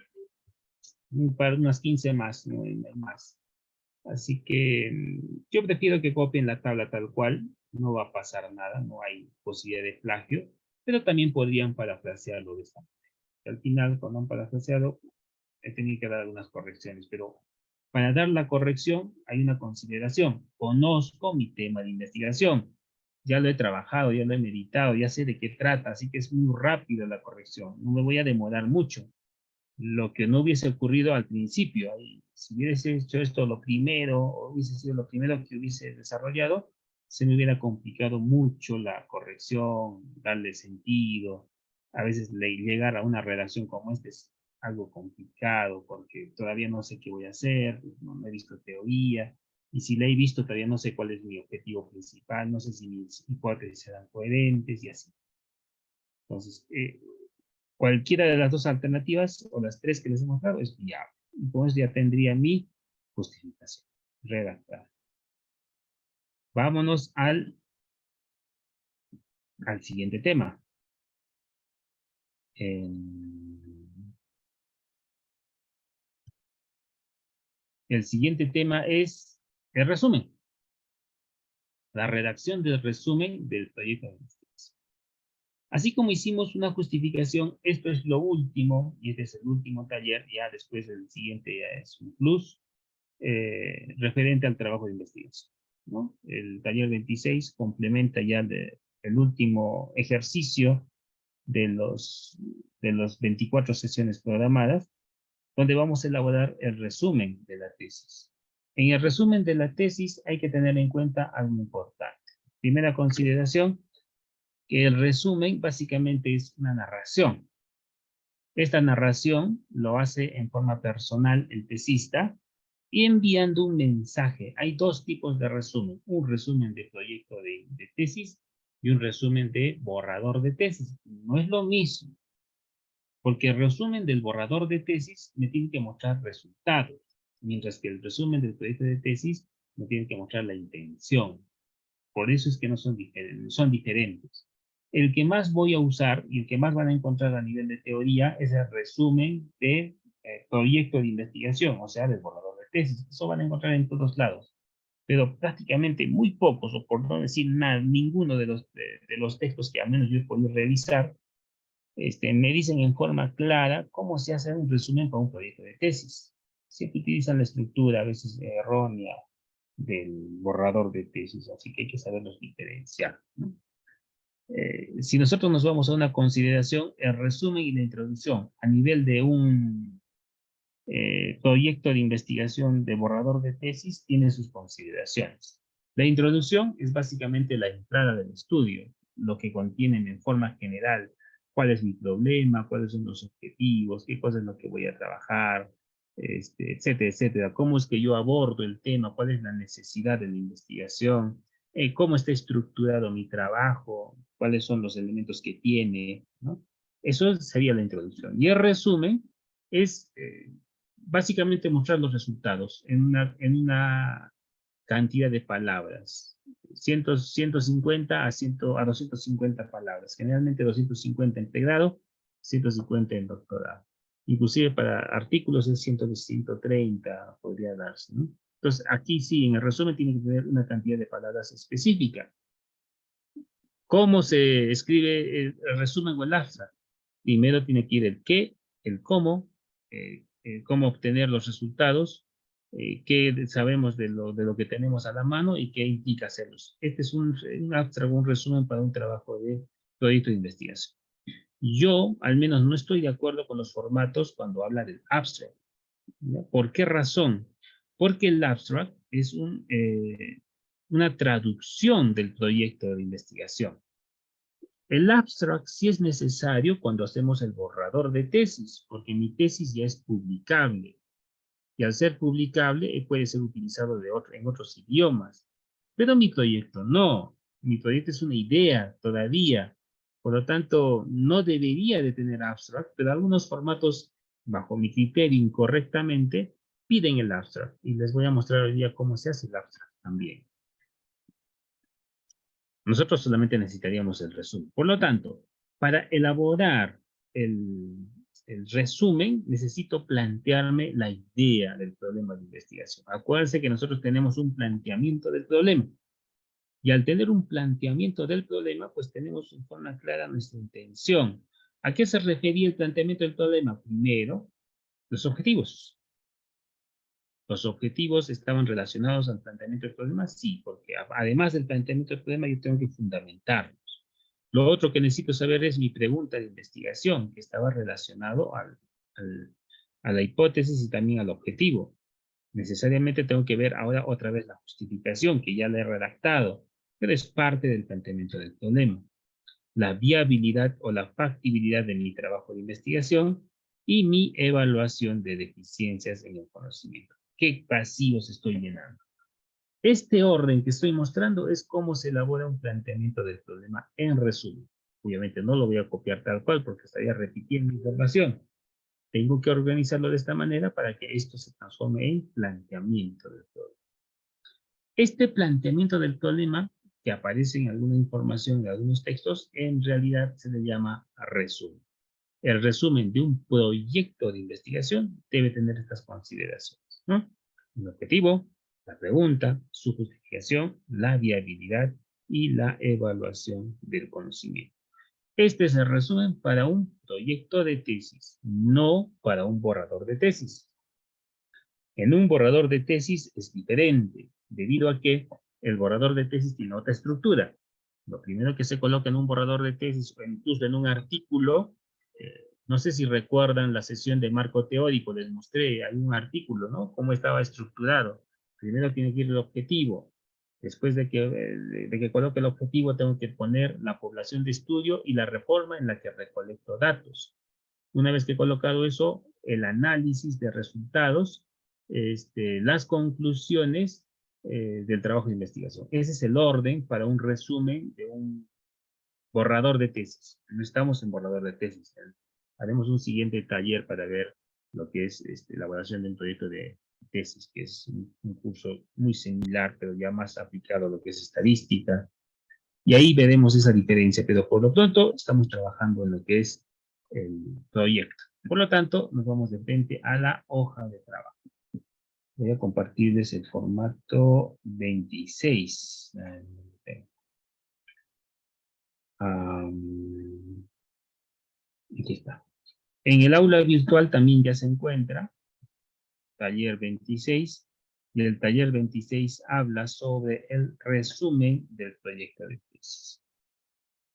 Para unas 15 más, no hay más. Así que yo prefiero que copien la tabla tal cual, no va a pasar nada, no hay posibilidad de plagio, pero también podrían parafrasearlo de esta manera. Al final, cuando han parafraseado, he tenido que dar algunas correcciones, pero para dar la corrección hay una consideración. Conozco mi tema de investigación, ya lo he trabajado, ya lo he meditado, ya sé de qué trata, así que es muy rápida la corrección, no me voy a demorar mucho. Lo que no hubiese ocurrido al principio, si hubiese hecho esto lo primero, o hubiese sido lo primero que hubiese desarrollado, se me hubiera complicado mucho la corrección, darle sentido. A veces llegar a una redacción como esta es algo complicado porque todavía no sé qué voy a hacer, no he visto teoría, y si la he visto todavía no sé cuál es mi objetivo principal, no sé si mis hipótesis serán coherentes y así. Entonces, cualquiera de las dos alternativas o las tres que les hemos dado es viable. Entonces ya tendría mi justificación redactada. Vámonos al siguiente tema. El siguiente tema es el resumen. La redacción del resumen del proyecto de investigación. Así como hicimos una justificación, esto es lo último, y este es el último taller, ya después el siguiente ya es un plus, referente al trabajo de investigación, ¿no? El taller 26 complementa ya el último ejercicio de los 24 sesiones programadas, donde vamos a elaborar el resumen de la tesis. En el resumen de la tesis hay que tener en cuenta algo importante. Primera consideración, que el resumen básicamente es una narración. Esta narración lo hace en forma personal el tesista y enviando un mensaje. Hay dos tipos de resumen: un resumen de proyecto de tesis y un resumen de borrador de tesis. No es lo mismo, porque el resumen del borrador de tesis me tiene que mostrar resultados, mientras que el resumen del proyecto de tesis me tiene que mostrar la intención. Por eso es que no son diferentes, son diferentes. El que más voy a usar y el que más van a encontrar a nivel de teoría es el resumen de proyecto de investigación, o sea, del borrador de tesis. Eso van a encontrar en todos lados. Pero prácticamente muy pocos, o por no decir nada, ninguno de los textos que al menos yo he podido revisar, me dicen en forma clara cómo se hace un resumen para un proyecto de tesis. Siempre utilizan la estructura, a veces errónea, del borrador de tesis, así que hay que saberlos diferenciar, ¿no? Si nosotros nos vamos a una consideración, el resumen y la introducción a nivel de un proyecto de investigación de borrador de tesis tiene sus consideraciones. La introducción es básicamente la entrada del estudio, lo que contienen en forma general: cuál es mi problema, cuáles son los objetivos, qué cosa es lo que voy a trabajar, etcétera, etcétera. Cómo es que yo abordo el tema, cuál es la necesidad de la investigación, cómo está estructurado mi trabajo, cuáles son los elementos que tiene, ¿no? Eso sería la introducción. Y el resumen es básicamente mostrar los resultados en una cantidad de palabras, 150 a 250 palabras, generalmente 250 en pregrado, 150 en doctorado. Inclusive para artículos es 130 podría darse, ¿no? Entonces, aquí sí, en el resumen tiene que tener una cantidad de palabras específica. ¿Cómo se escribe el resumen o el abstract? Primero tiene que ir el qué, el cómo obtener los resultados, qué sabemos de lo que tenemos a la mano y qué implica hacerlos. Este es un abstract, un resumen para un trabajo de proyecto de investigación. Yo, al menos, no estoy de acuerdo con los formatos cuando habla del abstract, ¿no? ¿Por qué razón? Porque el abstract es una traducción del proyecto de investigación. El abstract sí es necesario cuando hacemos el borrador de tesis, porque mi tesis ya es publicable. Y al ser publicable, puede ser utilizado en otros idiomas. Pero mi proyecto no. Mi proyecto es una idea todavía. Por lo tanto, no debería de tener abstract, pero algunos formatos, bajo mi criterio incorrectamente, piden el abstract. Y les voy a mostrar hoy día cómo se hace el abstract también. Nosotros solamente necesitaríamos el resumen. Por lo tanto, para elaborar el resumen, necesito plantearme la idea del problema de investigación. Acuérdense que nosotros tenemos un planteamiento del problema. Y al tener un planteamiento del problema, pues tenemos en forma clara nuestra intención. ¿A qué se refería el planteamiento del problema? Primero, los objetivos. ¿Los objetivos estaban relacionados al planteamiento del problema? Sí, porque además del planteamiento del problema, yo tengo que fundamentarlos. Lo otro que necesito saber es mi pregunta de investigación, que estaba relacionado a la hipótesis y también al objetivo. Necesariamente tengo que ver ahora otra vez la justificación, que ya la he redactado, pero es parte del planteamiento del problema. La viabilidad o la factibilidad de mi trabajo de investigación y mi evaluación de deficiencias en el conocimiento. ¿Qué vacíos estoy llenando? Este orden que estoy mostrando es cómo se elabora un planteamiento del problema en resumen. Obviamente no lo voy a copiar tal cual porque estaría repitiendo información. Tengo que organizarlo de esta manera para que esto se transforme en planteamiento del problema. Este planteamiento del problema, que aparece en alguna información de algunos textos, en realidad se le llama resumen. El resumen de un proyecto de investigación debe tener estas consideraciones, ¿no? Un objetivo, la pregunta, su justificación, la viabilidad y la evaluación del conocimiento. Este es el resumen para un proyecto de tesis, no para un borrador de tesis. En un borrador de tesis es diferente, debido a que el borrador de tesis tiene otra estructura. Lo primero que se coloca en un borrador de tesis o incluso en un artículo, no sé si recuerdan la sesión de marco teórico, les mostré, hay un artículo, ¿no? Cómo estaba estructurado. Primero tiene que ir el objetivo. Después de que coloque el objetivo, tengo que poner la población de estudio y la reforma en la que recolecto datos. Una vez que he colocado eso, el análisis de resultados, las conclusiones del trabajo de investigación. Ese es el orden para un resumen de un borrador de tesis. No estamos en borrador de tesis. Haremos un siguiente taller para ver lo que es elaboración de un proyecto de tesis, que es un curso muy similar, pero ya más aplicado a lo que es estadística. Y ahí veremos esa diferencia, pero por lo pronto estamos trabajando en lo que es el proyecto. Por lo tanto, nos vamos de frente a la hoja de trabajo. Voy a compartirles el formato 26. Aquí está. En el aula virtual también ya se encuentra taller 26, y el taller 26 habla sobre el resumen del proyecto de tesis.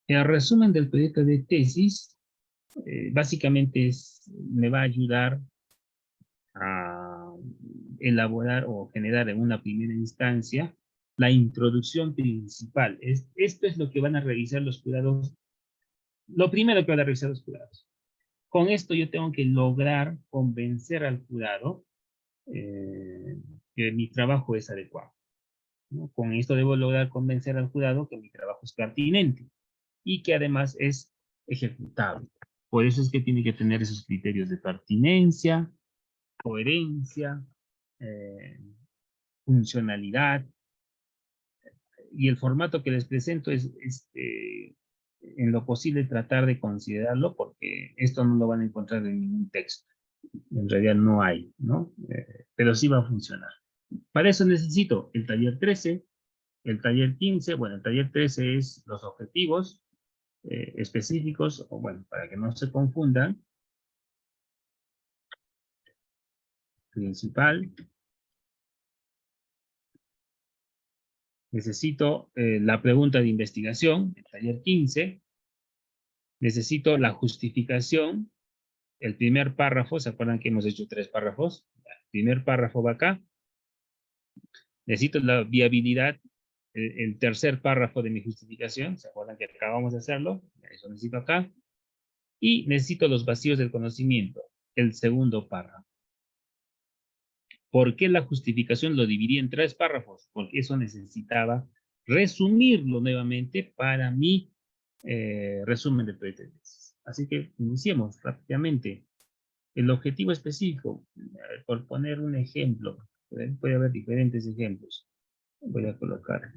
El resumen del proyecto de tesis básicamente me va a ayudar a elaborar o generar en una primera instancia la introducción principal. Esto es lo que van a revisar los jurados. Lo primero que van a revisar los jurados. Con esto yo tengo que lograr convencer al jurado que mi trabajo es adecuado, ¿no? Con esto debo lograr convencer al jurado que mi trabajo es pertinente y que además es ejecutable. Por eso es que tiene que tener esos criterios de pertinencia, coherencia, funcionalidad, y el formato que les presento es en lo posible tratar de considerarlo, porque esto no lo van a encontrar en ningún texto. En realidad no hay, ¿no? Pero sí va a funcionar. Para eso necesito el taller 13, el taller 15, bueno, el taller 13 es los objetivos específicos, o bueno, para que no se confundan. Principal. Necesito la pregunta de investigación, el taller 15. Necesito la justificación, el primer párrafo. ¿Se acuerdan que hemos hecho 3 párrafos? El primer párrafo va acá. Necesito la viabilidad, el tercer párrafo de mi justificación. ¿Se acuerdan que acabamos de hacerlo? Eso necesito acá. Y necesito los vacíos del conocimiento, el segundo párrafo. ¿Por qué la justificación lo dividí en 3 párrafos? Porque eso necesitaba resumirlo nuevamente para mi resumen de proyecto de tesis. Así que iniciemos rápidamente. El objetivo específico, por poner un ejemplo, puede haber diferentes ejemplos. Voy a colocar.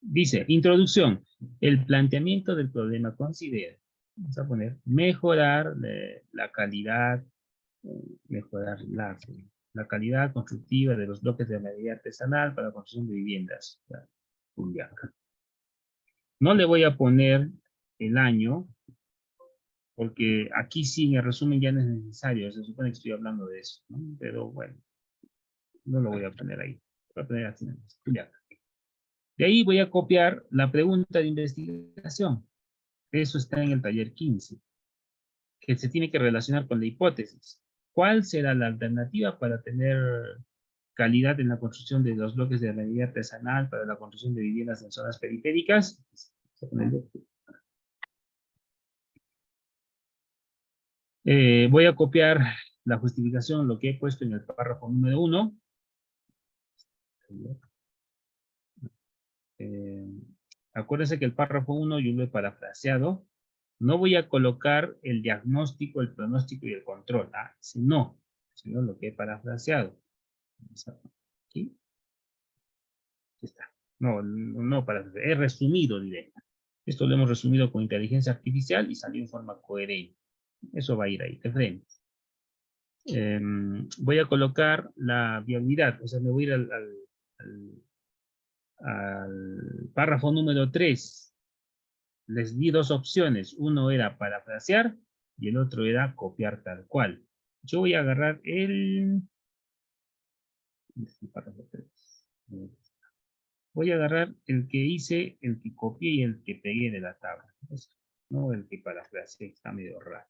Dice, introducción. El planteamiento del problema considera. Vamos a poner mejorar la calidad, mejorar la calidad constructiva de los bloques de madera artesanal para la construcción de viviendas. No le voy a poner el año, porque aquí sí, en el resumen ya no es necesario, se supone que estoy hablando de eso, ¿no? Pero bueno, no lo voy a poner ahí. Voy a poner así, Juliaca. De ahí voy a copiar la pregunta de investigación. Eso está en el taller 15, que se tiene que relacionar con la hipótesis. ¿Cuál será la alternativa para tener calidad en la construcción de los bloques de albañilería artesanal para la construcción de viviendas en zonas periféricas? Voy a copiar la justificación, lo que he puesto en el párrafo número 1. Acuérdense que el párrafo 1 yo lo he parafraseado. No voy a colocar el diagnóstico, el pronóstico y el control. Sino lo que he parafraseado. Aquí. Aquí está. No parafraseado. He resumido, diré. Esto lo hemos resumido con inteligencia artificial y salió en forma coherente. Eso va a ir ahí, de frente. Voy a colocar la viabilidad. O sea, me voy a ir al párrafo número 3. Les di dos opciones. Uno era parafrasear y el otro era copiar tal cual. Yo voy a agarrar párrafo 3. Voy a agarrar el que hice, el que copié y el que pegué de la tabla. No el que parafraseé, está medio raro.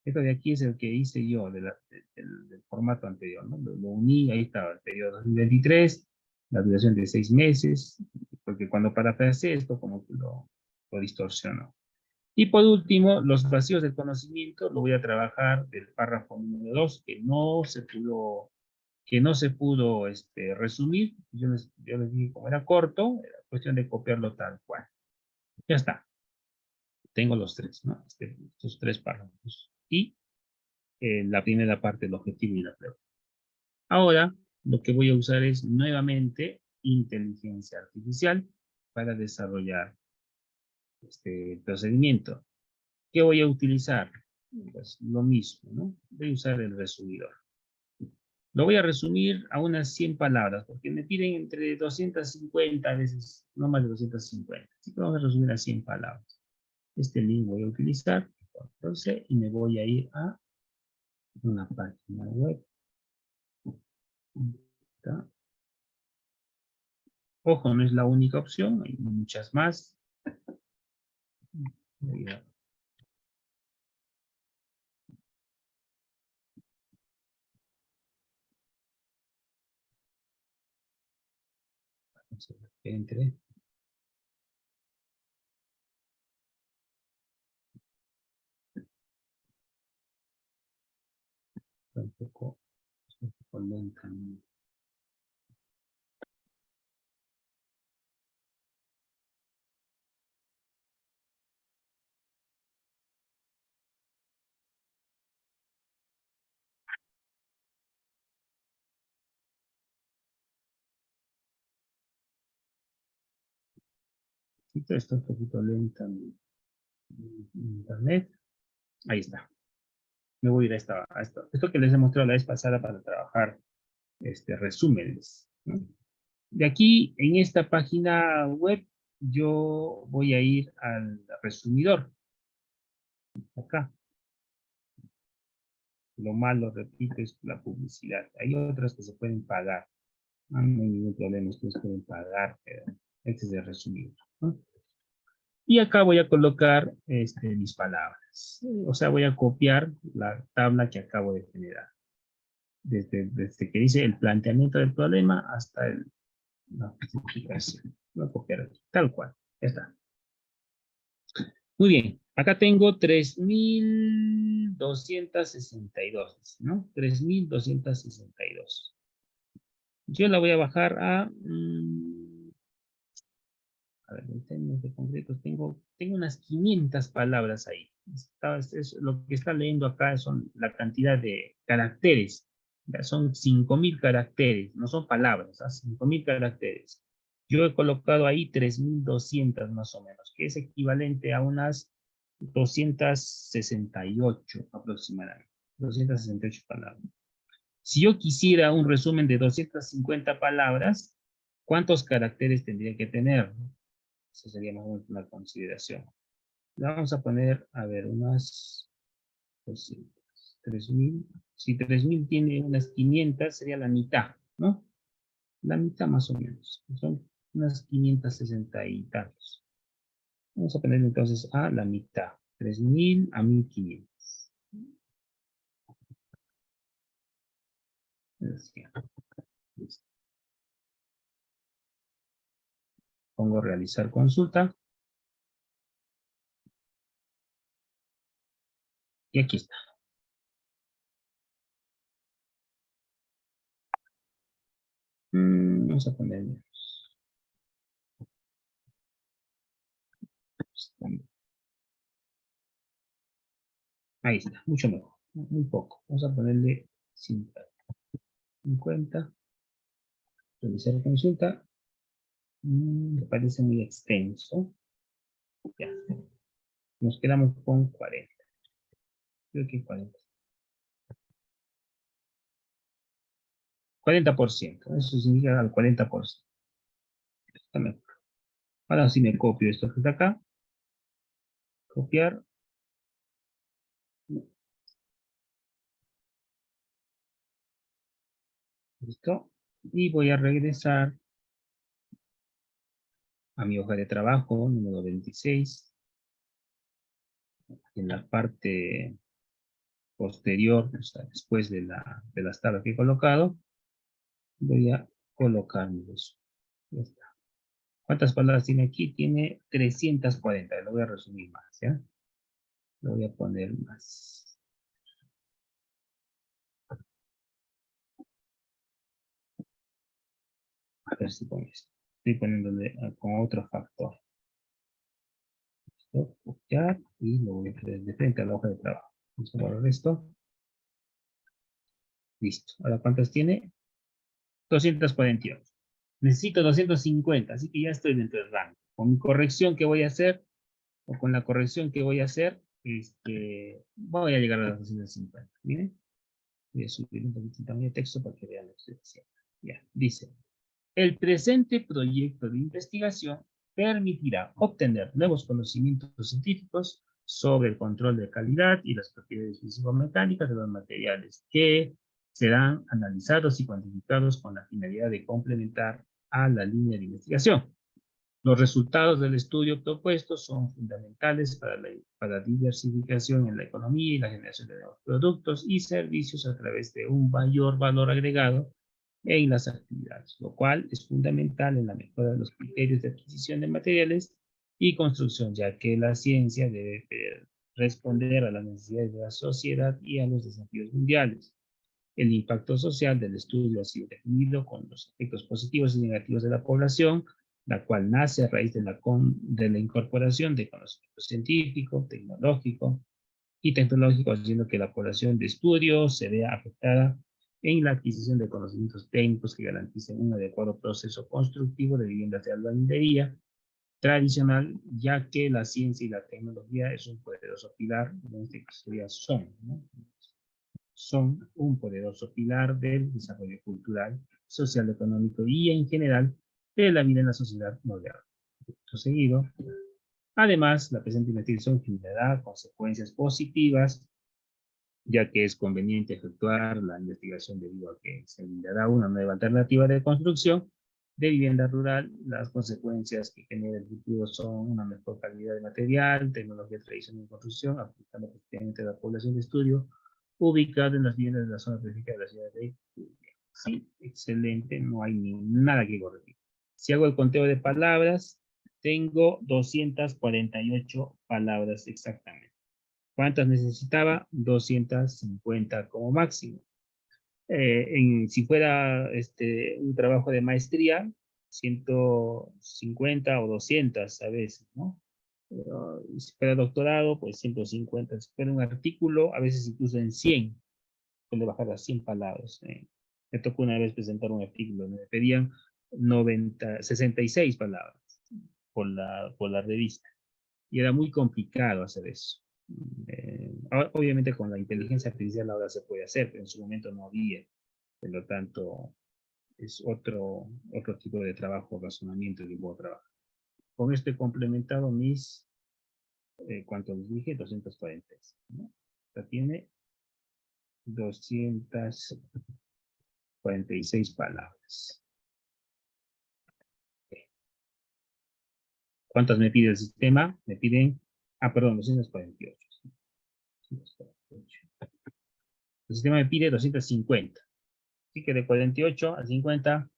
Esto de aquí es el que hice yo del formato anterior, ¿no? Lo uní, ahí estaba el periodo 2023, la duración de 6 meses, porque cuando parafraseé esto como que lo distorsionó. Y por último, los vacíos del conocimiento lo voy a trabajar del párrafo número 2, que no se pudo resumir. Yo les dije, como era corto, era cuestión de copiarlo tal cual. Ya está. Tengo los tres, ¿no? Estos tres párrafos. Y la primera parte, el objetivo y la prueba. Ahora, lo que voy a usar es nuevamente inteligencia artificial para desarrollar este procedimiento. ¿Qué voy a utilizar? Pues lo mismo, ¿no? Voy a usar el resumidor. Lo voy a resumir a unas 100 palabras, porque me piden entre 250, a veces no más de 250. Así que vamos a resumir a 100 palabras. Este link voy a utilizar, entonces, y me voy a ir a una página web. Ojo, no es la única opción, hay muchas más. Voy a hacer que entre. Tampoco es un poco lenta. Está un poquito lenta en internet. Ahí está. Me voy a ir a esto que les he mostrado la vez pasada para trabajar resúmenes, ¿no? De aquí, en esta página web, yo voy a ir al resumidor. Acá. Lo malo, repito, es la publicidad. Hay otras que se pueden pagar. No hay ningún problema, ustedes pueden pagar, pero este es el resumido, ¿no? Y acá voy a colocar mis palabras. O sea, voy a copiar la tabla que acabo de generar. Desde que dice el planteamiento del problema hasta la justificación. Voy a copiar aquí, tal cual. Ya está. Muy bien. Acá tengo 3.262, ¿no? 3.262. Yo la voy a bajar a A ver, en términos de concretos, tengo unas 500 palabras ahí. Lo que está leyendo acá son la cantidad de caracteres. Ya son 5.000 caracteres, no son palabras, 5.000 caracteres. Yo he colocado ahí 3.200 más o menos, que es equivalente a unas 268 aproximadamente. 268 palabras. Si yo quisiera un resumen de 250 palabras, ¿cuántos caracteres tendría que tener? Eso sería más o menos una consideración. Le vamos a poner, a ver, unas 3.000. Si 3.000 tiene unas 500, sería la mitad, ¿no? La mitad más o menos. Son unas 560 y tantos. Vamos a poner entonces a la mitad. 3.000 a 1.500. Pongo realizar consulta. Y aquí está. Vamos a poner. Ahí está, mucho mejor. Muy poco. Vamos a ponerle 50. Realizar consulta. Me parece muy extenso. Ya. Nos quedamos con 40. Creo que 40. 40%. Eso significa al 40%. Está mejor. Ahora sí me copio esto que está acá. Copiar. Listo. Y voy a regresar a mi hoja de trabajo, número 26. En la parte posterior, o sea, después de las tablas que he colocado, voy a colocarlos. Ya está. ¿Cuántas palabras tiene aquí? Tiene 340. Lo voy a resumir más, ¿ya? Lo voy a poner más. A ver si con esto. Estoy poniéndole con otro factor. Listo, copiar y lo voy a poner de frente a la hoja de trabajo. Vamos a borrar esto. Listo. Ahora, ¿cuántas tiene? 248. Necesito 250, así que ya estoy dentro del rango. Con mi corrección que voy a hacer, o con la corrección que voy a hacer, voy a llegar a las 250. Miren, voy a subir un poquito también de texto para que vean lo que estoy haciendo. Ya, dice. El presente proyecto de investigación permitirá obtener nuevos conocimientos científicos sobre el control de calidad y las propiedades físico-mecánicas de los materiales que serán analizados y cuantificados con la finalidad de complementar a la línea de investigación. Los resultados del estudio propuesto son fundamentales para la diversificación en la economía y la generación de nuevos productos y servicios a través de un mayor valor agregado en las actividades, lo cual es fundamental en la mejora de los criterios de adquisición de materiales y construcción, ya que la ciencia debe responder a las necesidades de la sociedad y a los desafíos mundiales. El impacto social del estudio ha sido definido con los efectos positivos y negativos de la población, la cual nace a raíz de la incorporación de conocimiento científico, tecnológico y tecnológico, haciendo que la población de estudio se vea afectada en la adquisición de conocimientos técnicos que garanticen un adecuado proceso constructivo de viviendas de albañilería tradicional, ya que la ciencia y la tecnología es un poderoso pilar, en este caso ya son un poderoso pilar del desarrollo cultural, social, económico y en general de la vida en la sociedad moderna. Seguido, además, la presente investigación generará consecuencias positivas, ya que es conveniente efectuar la investigación debido a que se brindará una nueva alternativa de construcción de vivienda rural. Las consecuencias que genera el futuro son una mejor calidad de material, tecnología tradicional de construcción, aplicando efectivamente a la población de estudio, ubicada en las viviendas de la zona específica de la ciudad de Cumbia. Sí, excelente, no hay nada que corregir. Si hago el conteo de palabras, tengo 248 palabras exactamente. ¿Cuántas necesitaba? 250 como máximo. Si fuera un trabajo de maestría, 150 o 200 a veces, ¿no? Pero si fuera doctorado, pues 150. Si fuera un artículo, a veces incluso en 100, puede bajar a 100 palabras. Me tocó una vez presentar un artículo, donde me pedían 66 palabras por la revista. Y era muy complicado hacer eso. Obviamente con la inteligencia artificial ahora se puede hacer, pero en su momento no había. Por lo tanto, es otro tipo de trabajo, razonamiento y tipo de trabajo. Con esto he complementado mis, ¿cuánto les dije? 240. ¿No? Ya tiene 246 palabras. ¿Cuántas me pide el sistema? Me piden, perdón, 248. El sistema me pide 250. Así que de 48 a 50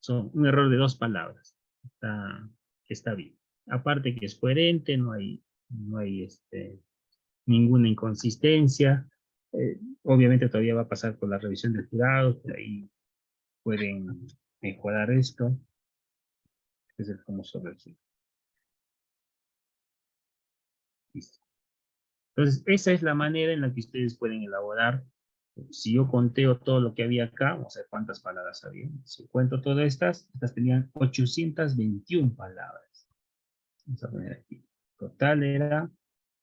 son un error de 2 palabras. Está bien. Aparte que es coherente, no hay ninguna inconsistencia. Obviamente todavía va a pasar por la revisión del jurado, por ahí pueden mejorar esto. Es el famoso resumen. Listo. Entonces, esa es la manera en la que ustedes pueden elaborar. Si yo conteo todo lo que había acá, vamos a ver cuántas palabras había. Si cuento todas estas tenían 821 palabras. Vamos a poner aquí. Total era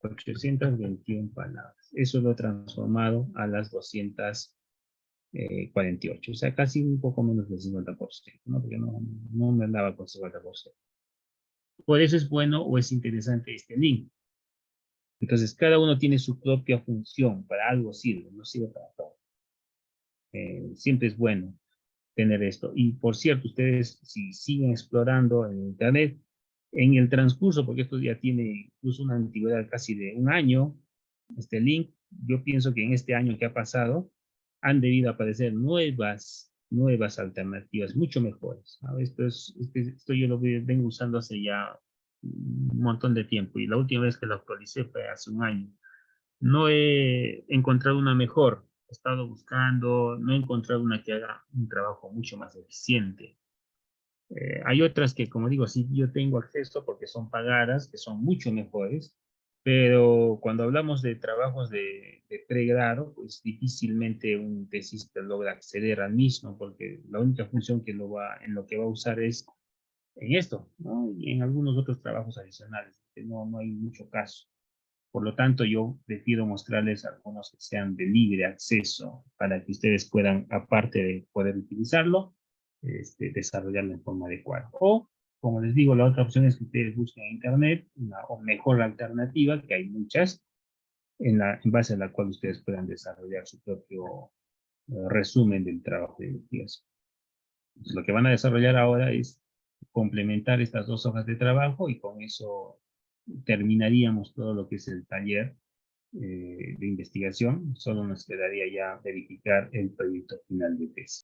821 palabras. Eso lo he transformado a las 248. O sea, casi un poco menos del 50%, ¿no? Porque no me andaba con 50%. Por eso es bueno o es interesante este link. Entonces, cada uno tiene su propia función. Para algo sirve, no sirve para todo. Siempre es bueno tener esto. Y por cierto, ustedes si siguen explorando en Internet, en el transcurso, porque esto ya tiene incluso una antigüedad casi de un año, este link, yo pienso que en este año que ha pasado, han debido aparecer nuevas alternativas, mucho mejores. ¿No? Esto yo lo vengo usando hace ya un montón de tiempo, y la última vez que lo actualicé fue hace un año. No he encontrado una mejor. He estado buscando, no he encontrado una que haga un trabajo mucho más eficiente. Hay otras que, como digo, sí yo tengo acceso porque son pagadas, que son mucho mejores, pero cuando hablamos de trabajos de pregrado, pues difícilmente un tesista logra acceder al mismo, porque la única función que en lo que va a usar es en esto, ¿no? Y en algunos otros trabajos adicionales, que no hay mucho caso. Por lo tanto, yo prefiero mostrarles algunos que sean de libre acceso para que ustedes puedan, aparte de poder utilizarlo, desarrollarlo en forma adecuada. O, como les digo, la otra opción es que ustedes busquen en Internet una o mejor alternativa, que hay muchas, en base a la cual ustedes puedan desarrollar su propio resumen del trabajo de investigación. Entonces, lo que van a desarrollar ahora es complementar estas dos hojas de trabajo y con eso terminaríamos todo lo que es el taller de investigación. Solo nos quedaría ya verificar el proyecto final de tesis.